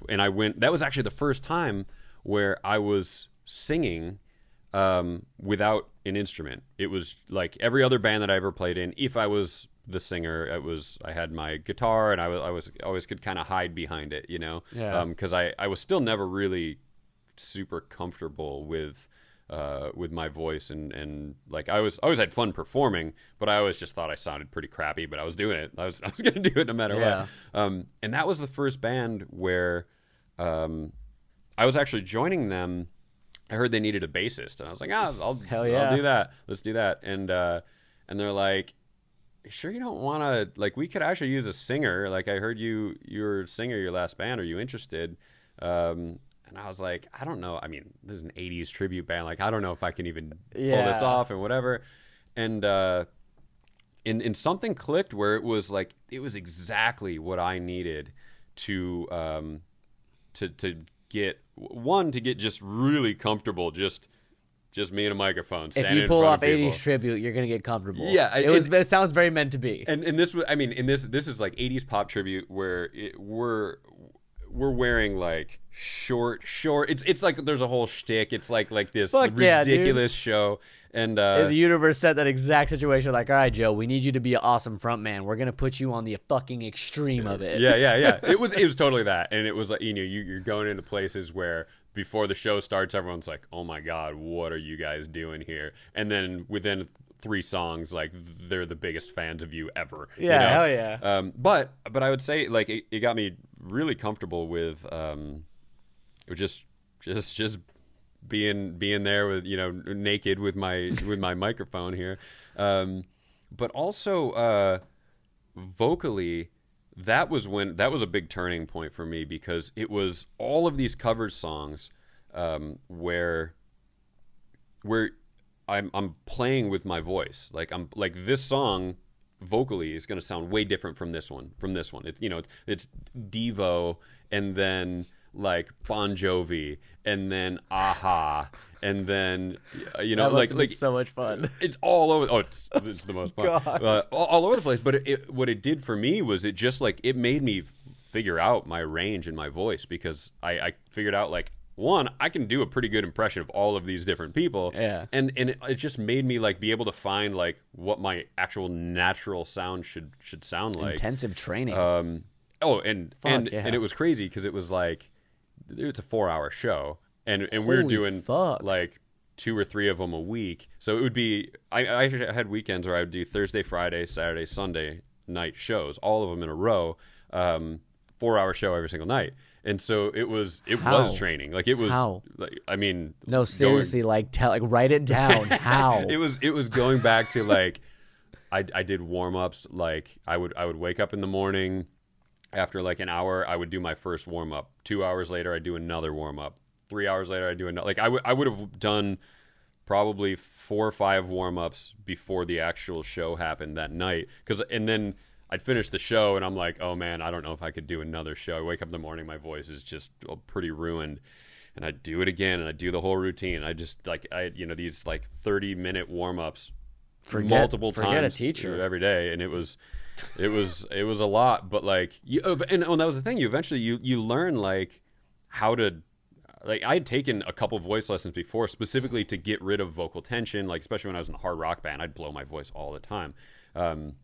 actually the first time where I was singing without an instrument. It was like every other band that I ever played in, if I was the singer, I had my guitar, and I always could kind of hide behind it, because I was still never really super comfortable with my voice, and like I always had fun performing, but I always just thought I sounded pretty crappy, but I was doing it. I was going to do it no matter what. And that was the first band where I was actually joining them. I heard they needed a bassist, and I was like, I'll do that. Let's do that. And they're like, sure you don't want to, like, we could actually use a singer. Like, I heard you were a singer your last band. Are you interested? And I was like, I don't know. I mean, this is an 80s tribute band. Like, I don't know if I can even pull this off and whatever. And something clicked where it was like, it was exactly what I needed to get just really comfortable, just me and a microphone. If you pull off 80s tribute, you're gonna get comfortable. Yeah, it sounds very meant to be. And this was, I mean, this is like 80s pop tribute where we're wearing like short. It's like there's a whole shtick. It's like this ridiculous show, And If the universe set that exact situation, like, all right, Joe, we need you to be an awesome front man. We're gonna put you on the fucking extreme of it. yeah. It was totally that, and it was like, you're going into places where before the show starts, everyone's like, oh my god, what are you guys doing here? And then within 3 songs, like, they're the biggest fans of you ever. Yeah, hell yeah. But I would say, like, it got me really comfortable with just being there with, naked with my microphone here, but also vocally, that was a big turning point for me, because it was all of these cover songs where I'm playing with my voice. Like, I'm like, this song vocally is going to sound way different from this one. It's it's Devo, and then like Bon Jovi, and then Aha, and then that must have been so much fun. It's all over. Oh, it's the most fun. All over the place. But what it did for me was, it just, like, it made me figure out my range in my voice, because I figured out, like, one, I can do a pretty good impression of all of these different people. Yeah. And it just made me, like, be able to find, like, what my actual natural sound should sound like. Intensive training. And it was crazy, because it was like, it's a 4-hour show, and we were doing like 2 or 3 of them a week. So it would be, I had weekends where I would do Thursday, Friday, Saturday, Sunday night shows, all of them in a row, 4-hour show every single night. And so it was training. Like, it was, like, I mean, no, seriously, like, write it down. How? It was going back to, like, I did warm-ups. Like, I would wake up in the morning. After like an hour, I would do my first warm-up. 2 hours later, I'd do another warm-up. 3 hours later, I'd do another. Like, I would have done probably 4 or 5 warm-ups before the actual show happened that night. And then I'd finish the show, and I'm like, oh man, I don't know if I could do another show. I wake up in the morning, my voice is just pretty ruined. And I'd do it again, and I'd do the whole routine. I just, like, these like 30-minute warm-ups multiple times. Forget a teacher. Every day. And it was a lot, but, like, and that was the thing. You eventually you learn, like, how to, like, I had taken a couple voice lessons before, specifically to get rid of vocal tension, like, especially when I was in a hard rock band, I'd blow my voice all the time. But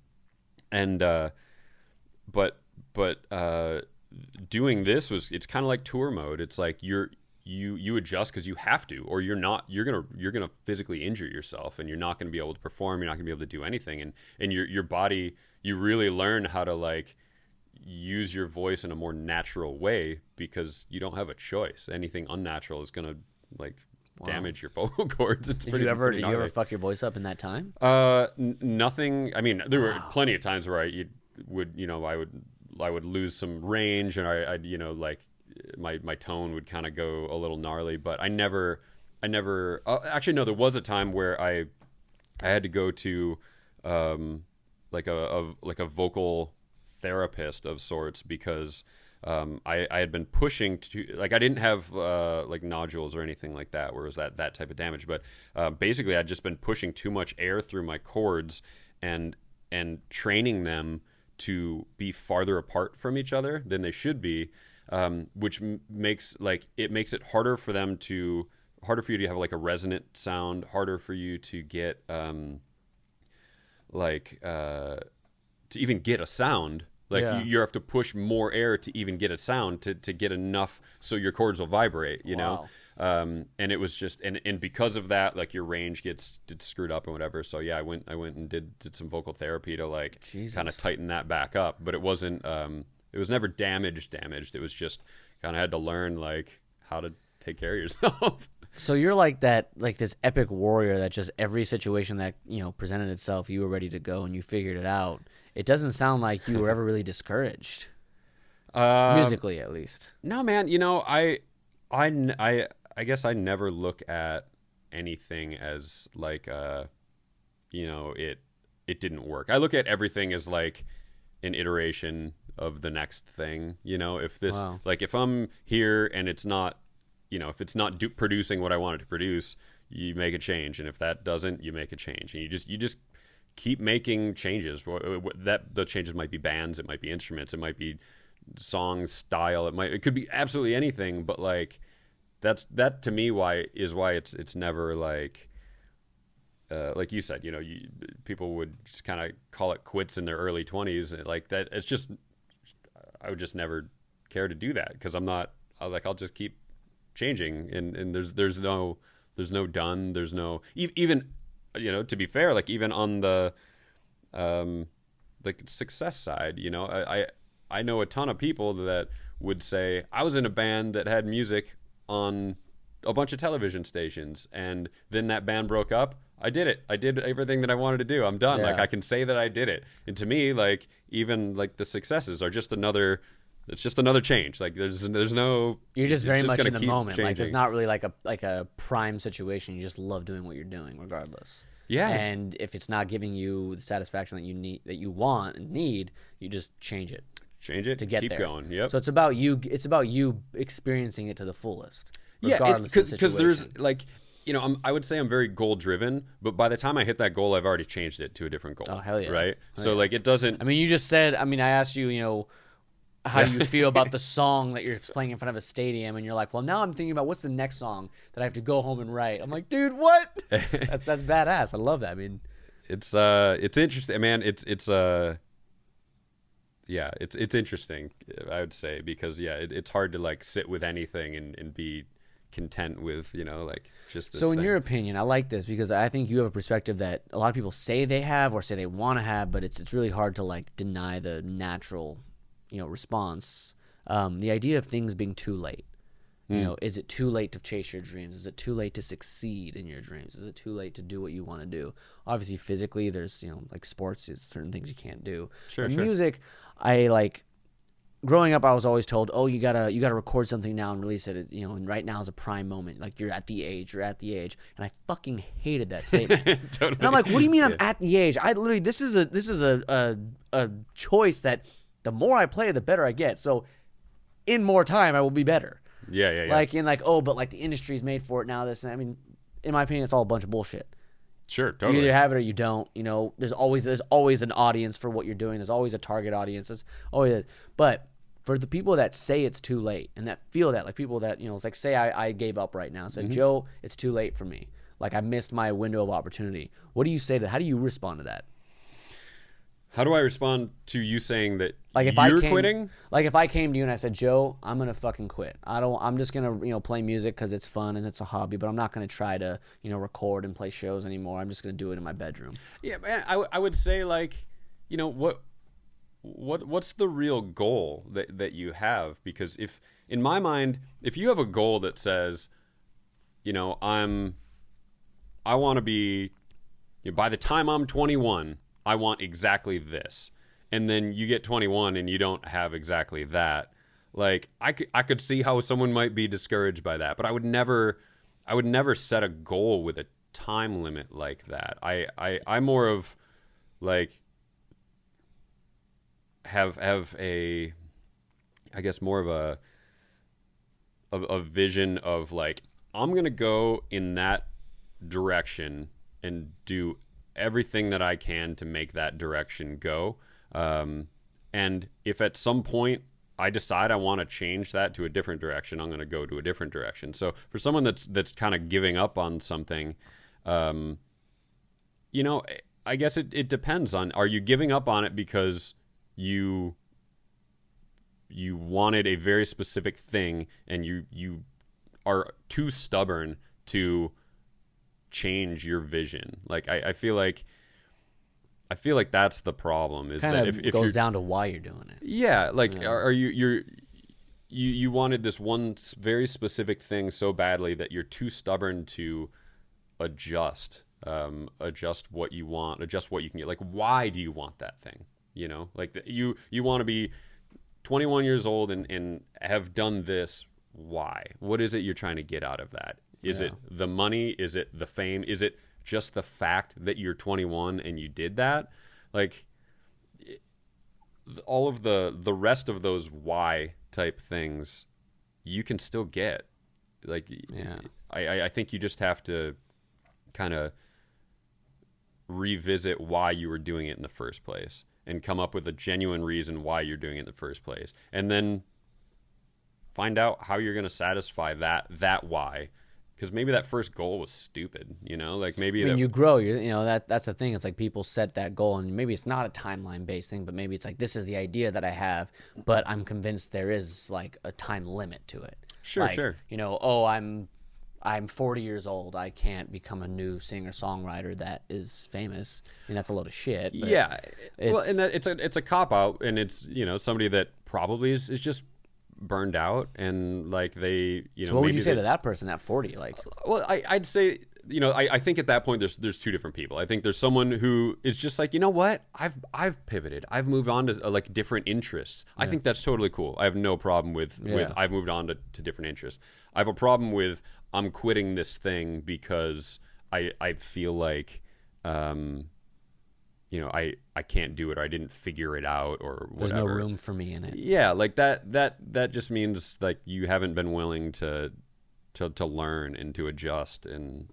doing this it's kind of like tour mode. It's like you adjust because you have to, or you're gonna physically injure yourself, and you're not gonna be able to perform. You're not gonna be able to do anything, and your body, you really learn how to, like, use your voice in a more natural way, because you don't have a choice. Anything unnatural is gonna, like, damage your vocal cords. Did you ever fuck your voice up in that time? Nothing. I mean, there were plenty of times where I would lose some range, and I'd like, my tone would kind of go a little gnarly, but I never actually, no, there was a time where I had to go to like a vocal therapist of sorts, because I had been pushing to, like, I didn't have like nodules or anything like that where it was that type of damage, but basically I'd just been pushing too much air through my cords and training them to be farther apart from each other than they should be, which makes it harder for you to have, like, a resonant sound, harder for you to get to even get a sound. Like, yeah. you have to push more air to even get a sound to get enough so your cords will vibrate, you know? And it was just, and because of that, like, your range gets screwed up and whatever. So yeah, I went and did some vocal therapy to, like, kind of tighten that back up. But it wasn't, it was never damaged. It was just kind of had to learn, like, how to take care of yourself. So you're like that, like this epic warrior that just every situation that, presented itself, you were ready to go and you figured it out. It doesn't sound like you were ever really discouraged, musically at least. No, man. I guess I never look at anything as like, it didn't work. I look at everything as like an iteration of the next thing. If this, like, if I'm here and it's not, if it's not producing what I wanted to produce, you make a change, and if that doesn't, you make a change, and you just keep making changes. That the changes might be bands, it might be instruments, it might be songs, style, it could be absolutely anything. But, like, that to me is why it's never like like you said, people would just kind of call it quits in their early 20s. Like that, it's just, I would just never care to do that because I'll just keep changing. And there's no done. There's no, even, to be fair, like even on the, like success side, I know a ton of people that would say I was in a band that had music on a bunch of television stations, and then that band broke up. I did it. I did everything that I wanted to do. I'm done. Yeah. Like I can say that I did it. And to me, like even like the successes are just another. It's just another change. Like there's no. You're just very much in the moment. Changing. Like there's not really like a prime situation. You just love doing what you're doing, regardless. Yeah. And if it's not giving you the satisfaction that you need, that you want and need, you just change it. Change it to get keep there. Going. Yep. So it's about you. It's about you experiencing it to the fullest. Regardless because of the situation. there's like. I would say I'm very goal driven, but by the time I hit that goal, I've already changed it to a different goal. Oh, hell yeah. Right? Hell So yeah. like it doesn't. I mean, you just said. I mean, I asked you. How do you feel about the song that you're playing in front of a stadium? And you're like, well, now I'm thinking about what's the next song that I have to go home and write. I'm like, dude, what? That's badass. I love that. I mean, it's interesting, man. It's interesting, I would say, because it's hard to like sit with anything and be content with, like just this so in thing. your opinion, I like this because I think you have a perspective that a lot of people say they have or say they want to have, but it's really hard to like deny the natural, response. The idea of things being too late. Is it too late to chase your dreams? Is it too late to succeed in your dreams? Is it too late to do what you want to do? Obviously, physically, there's, like sports, there's certain things you can't do. Sure. Music, I like, growing up, I was always told, oh, you gotta record something now and release it. And right now is a prime moment. Like, you're at the age. And I fucking hated that statement. Totally. And I'm like, what do you mean I'm at the age? I literally, this is a choice that the more I play, the better I get. So in more time, I will be better. Yeah. Like, but like the industry's made for it now. This, and I mean, in my opinion, it's all a bunch of bullshit. Sure, totally. You either have it or you don't. There's always an audience for what you're doing. There's always a target audience. There's always, but for the people that say it's too late and that feel that, like people that, it's like, say I gave up right now and said, Joe, it's too late for me. Like I missed my window of opportunity. What do you say to that? How do you respond to that? How do I respond to you saying that Like if you're I came, quitting? Like if I came to you and I said, Joe, I'm gonna fucking quit. I'm just gonna play music because it's fun and it's a hobby, but I'm not gonna try to record and play shows anymore. I'm just gonna do it in my bedroom. Yeah, man. I would say like, what's the real goal that you have? Because if in my mind, if you have a goal that says, I want to be, by the time I'm 21. I want exactly this. And then you get 21 and you don't have exactly that. Like I could see how someone might be discouraged by that, but I would never set a goal with a time limit like that. I'm more of like have a, I guess more of a vision of like, I'm going to go in that direction and do everything that I can to make that direction go. And if at some point I decide I want to change that to a different direction, I'm going to go to a different direction. So for someone that's kind of giving up on something, I guess it depends on, are you giving up on it because you wanted a very specific thing and you are too stubborn to change your vision? Like I feel like that's the problem. Is kind that of if goes you're, down to why you're doing it. Yeah, like are you wanted this one very specific thing so badly that you're too stubborn to adjust what you want, adjust what you can get. Like why do you want that thing? Like you want to be 21 years old and have done this. Why? What is it you're trying to get out of that? Is it the money? Is it the fame? Is it just the fact that you're 21 and you did that? Like all of the rest of those why type things you can still get. Like I think you just have to kind of revisit why you were doing it in the first place and come up with a genuine reason why you're doing it in the first place, and then find out how you're going to satisfy that why, because maybe that first goal was stupid, you know, like maybe When that, you grow, you know, that's the thing. It's like people set that goal, and maybe it's not a timeline based thing, but maybe it's like, this is the idea that I have, but I'm convinced there is like a time limit to it. Sure, Like, sure. you know, oh, I'm 40 years old. I can't become a new singer songwriter that is famous. I mean, that's a load of shit. But Yeah, well, it's- and that it's a cop out, and it's, you know, somebody that probably is just burned out, and like they, you know, what would maybe you say they- to that person at 40? Like, Well, I'd say, you know, I think at that point there's two different people. I think there's someone who is just like, you know what, I've pivoted, I've moved on to like different interests. I think that's totally cool. I have no problem with I've moved on to different interests. I have a problem with I'm quitting this thing because I feel like, you know, I can't do it, or I didn't figure it out, or whatever. there's no room for me in it. Yeah, like that just means like you haven't been willing to learn and to adjust, and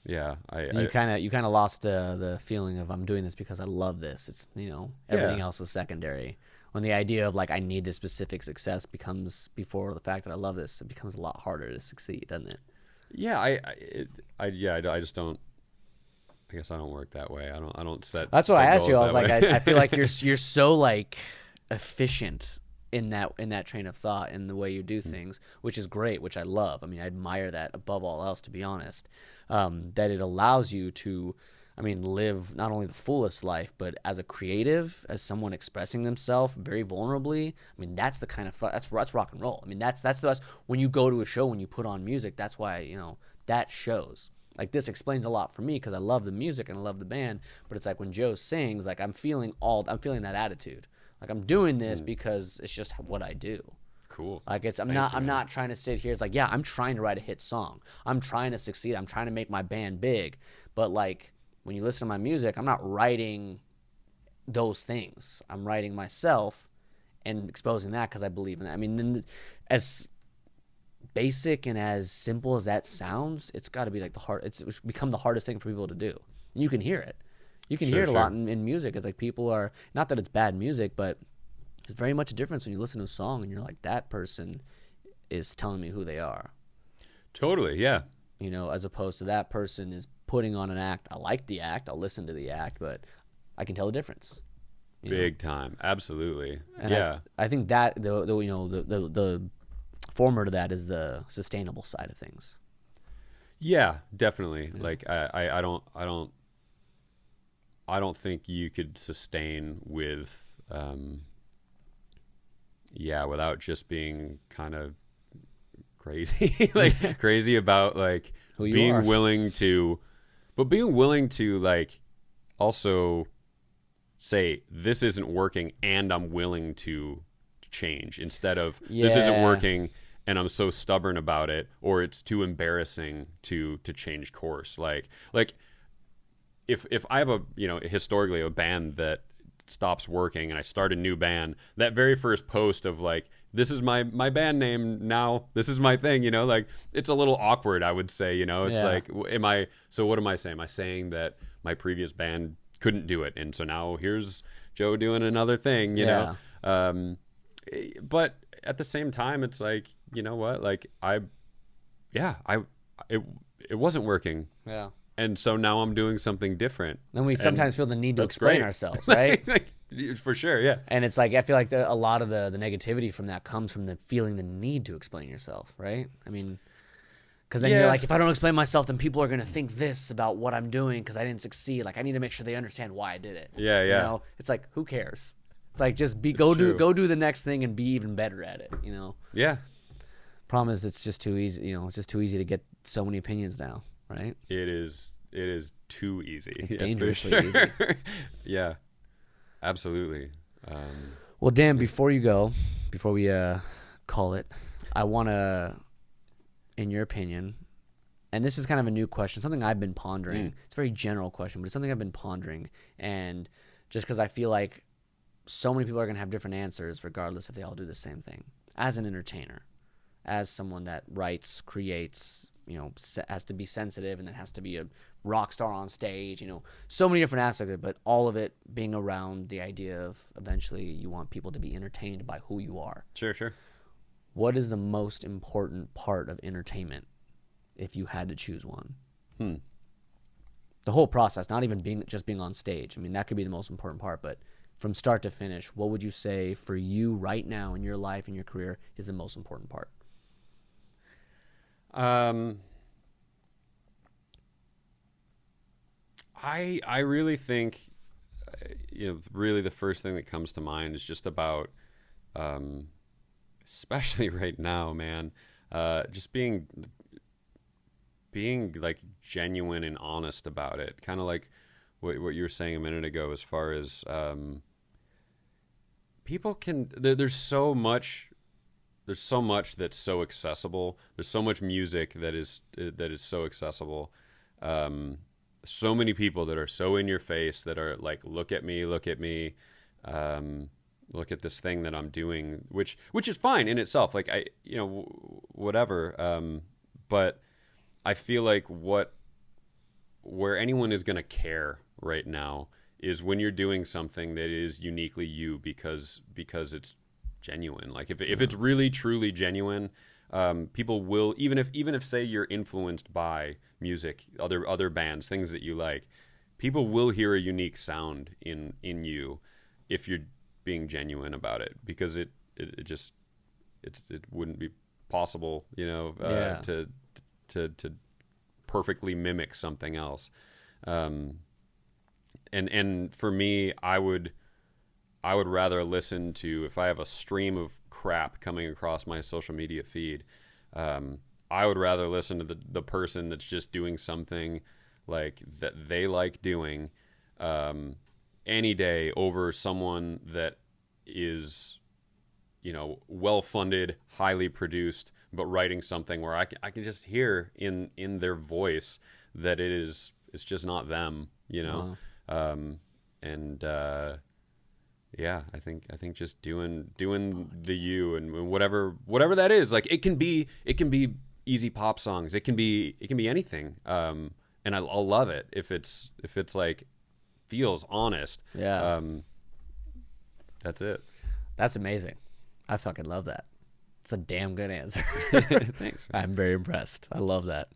yeah, You kind of lost the feeling of, I'm doing this because I love this. It's, you know, everything else is secondary. When the idea of like, I need this specific success becomes before the fact that I love this, it becomes a lot harder to succeed, doesn't it? yeah, I just don't. I guess I don't work that way. I don't set. That's what set I asked you. I goals was that like, way. I feel like you're so like efficient in that train of thought and the way you do things, which is great, which I love. I mean, I admire that above all else, to be honest. That it allows you to, I mean, live not only the fullest life, but as a creative, as someone expressing themselves very vulnerably. I mean, that's the kind of that's rock and roll. I mean, that's when you go to a show, when you put on music, that's why, you know, that shows. Like, this explains a lot for me because I love the music and I love the band. But it's like when Joe sings, like I'm feeling that attitude. Like, I'm doing this because it's just what I do. Cool. Like, it's I'm not trying to sit here. It's like, yeah, I'm trying to write a hit song. I'm trying to succeed. I'm trying to make my band big. But like, when you listen to my music, I'm not writing those things. I'm writing myself and exposing that because I believe in that. I mean, as basic and as simple as that sounds, it's got to be like it's become the hardest thing for people to do. You can hear it. You can hear it a lot in music. It's like people are, not that it's bad music, but it's very much a difference when you listen to a song and you're like, that person is telling me who they are. Totally, yeah. You know, as opposed to that person is putting on an act. I like the act. I'll listen to the act, but I can tell the difference. Big time, absolutely. And yeah, I think that the former to that is the sustainable side of things. yeah, definitely. Like I don't think you could sustain with without just being kind of crazy, like crazy about like Who you being are. willing to like also say this isn't working and I'm willing to change, instead of this isn't Yeah. working and I'm so stubborn about it, or it's too embarrassing to change course. Like if I have a, you know, historically a band that stops working and I start a new band, that very first post of like, this is my band name now, this is my thing, you know, like it's a little awkward, I would say, you know. It's Yeah. like, what am I saying? Am I saying that my previous band couldn't do it, and so now here's Joe doing another thing, you know? But at the same time, it's like, you know what, like it wasn't working, Yeah. and so now I'm doing something different. Then we sometimes feel the need to that's explain great. ourselves, right? Like, for sure, yeah. And it's like, I feel like a lot of the negativity from that comes from the feeling the need to explain yourself, right? I mean, because then you're Yeah. like, if I don't explain myself, then people are going to think this about what I'm doing because I didn't succeed. Like, I need to make sure they understand why I did it. Yeah, You yeah. know, it's like, who cares? It's like, just true. go do the next thing and be even better at it. You know, Yeah, problem is it's just too easy. You know, it's just too easy to get so many opinions now, right? it is too easy. It's Yeah, for dangerously sure. easy. Yeah, absolutely. Well, Dan, before you go, before we call it, I want to, in your opinion, and this is kind of a new question, something I've been pondering. It's a very general question, but it's something I've been pondering. And just because I feel like so many people are going to have different answers, regardless if they all do the same thing. As an entertainer, as someone that writes, creates, you know, has to be sensitive and then has to be a rock star on stage, you know, so many different aspects of it, but all of it being around the idea of eventually you want people to be entertained by who you are. Sure. What is the most important part of entertainment if you had to choose one? Hmm. The whole process, not even being on stage. I mean, that could be the most important part, but from start to finish, what would you say for you right now in your life and your career is the most important part? I really think, really the first thing that comes to mind is just about, especially right now, man, just being like genuine and honest about it. Kind of like what you were saying a minute ago, as far as people can. There's so much that's so accessible. There's so much music that is so accessible. So many people that are so in your face, that are like, look at me, look at this thing that I'm doing, which is fine in itself. Like, whatever. But I feel like where anyone is going to care right now is when you're doing something that is uniquely you, because it's genuine. Like, if it's really truly genuine, people will, even if say you're influenced by music, other bands, things that you like, people will hear a unique sound in you if you're being genuine about it, because it wouldn't be possible, to perfectly mimic something else. And for me, I would rather listen to, if I have a stream of crap coming across my social media feed, I would rather listen to the person that's just doing something like that they like doing, any day, over someone that is, well funded, highly produced, but writing something where I can just hear in their voice that it's just not them, Wow. Yeah, I think just doing the you, and whatever that is. Like, it can be easy pop songs. It can be anything. And I'll love it if it's like feels honest. Yeah. That's it. That's amazing. I fucking love that. It's a damn good answer. Thanks. I'm very impressed. I love that.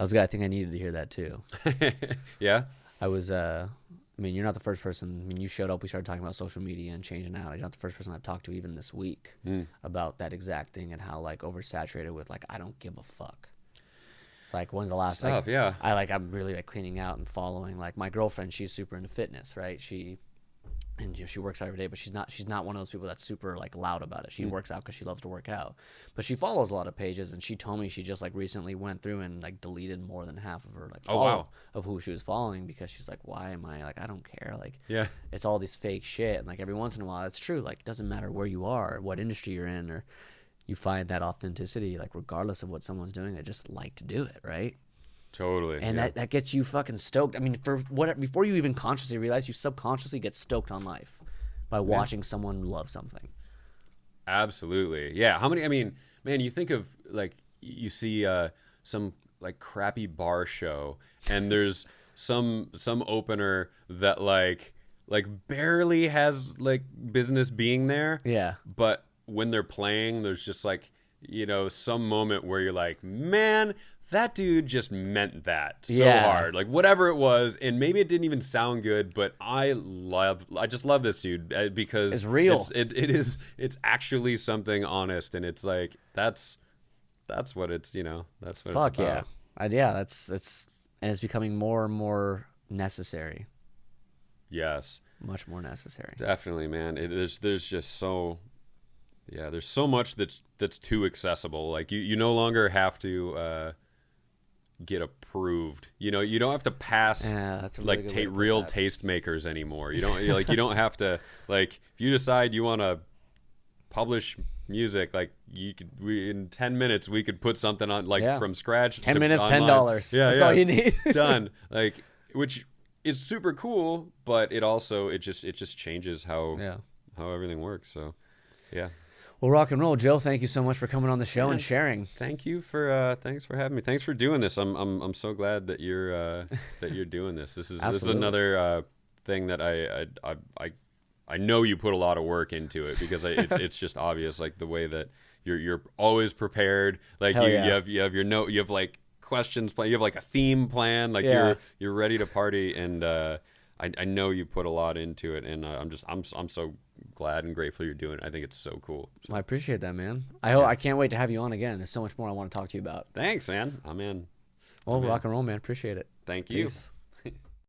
I think I needed to hear that too. Yeah. I was, I mean, you're not the first person. I mean, you showed up, we started talking about social media and changing out. You're not the first person I've talked to even this week about that exact thing, and how, like, oversaturated with, like, I don't give a fuck. It's like, when's the last Stuff, like, yeah. I'm really, like, cleaning out and following, like, my girlfriend, she's super into fitness, right? She works out every day, but she's not one of those people that's super, like, loud about it. She works out because she loves to work out, but she follows a lot of pages, and she told me she just, like, recently went through and, like, deleted more than half of her, like, of who she was following, because she's like, why am I, like, I don't care, like, Yeah. it's all this fake shit. And, like, every once in a while, it's true, like, it doesn't matter where you are, what industry you're in, or you find that authenticity, like, regardless of what someone's doing, they just like to do it, right? Totally. And yeah. that gets you fucking stoked. I mean, before you even consciously realize, you subconsciously get stoked on life by watching someone love something. Absolutely. Yeah. How many, I mean, man, you think of, like, you see some, like, crappy bar show, and there's some opener that like barely has, like, business being there. Yeah. But when they're playing, there's just, like, some moment where you're like, man, that dude just meant that so hard. Like, whatever it was, and maybe it didn't even sound good, but I just love this dude, because it's real. It's actually something honest, and it's like, that's what it's, that's what Fuck it's about. yeah. That's and it's becoming more and more necessary. Yes. Much more necessary. Definitely, man. There's just so, there's so much that's too accessible. Like, you no longer have to get approved. You don't have to pass that's a really like good way to put real that. tastemakers anymore. You don't have to, like, if you decide you want to publish music, like, in 10 minutes we could put something on, like, from scratch. 10 minutes, online. $10. Yeah, That's all you need. Done. Like, which is super cool, but it just changes how everything works. So, yeah. Well, rock and roll, Joe. Thank you so much for coming on the show and sharing. Thanks for having me. Thanks for doing this. I'm so glad that you're doing this. This is another thing that I know you put a lot of work into it, because it's just obvious, like, the way that you're always prepared. Like Hell you yeah. you have your note, you have like questions planned, you have like a theme plan, like Yeah. you're ready to party, and I know you put a lot into it, and I'm so glad and grateful you're doing it. I think it's so cool. So, Well, I appreciate that, man. I can't wait to have you on again. There's so much more I want to talk to you about. thanks, man. I'm in. Well, I'm in. rock and roll, man. Appreciate it. Thank you. Peace.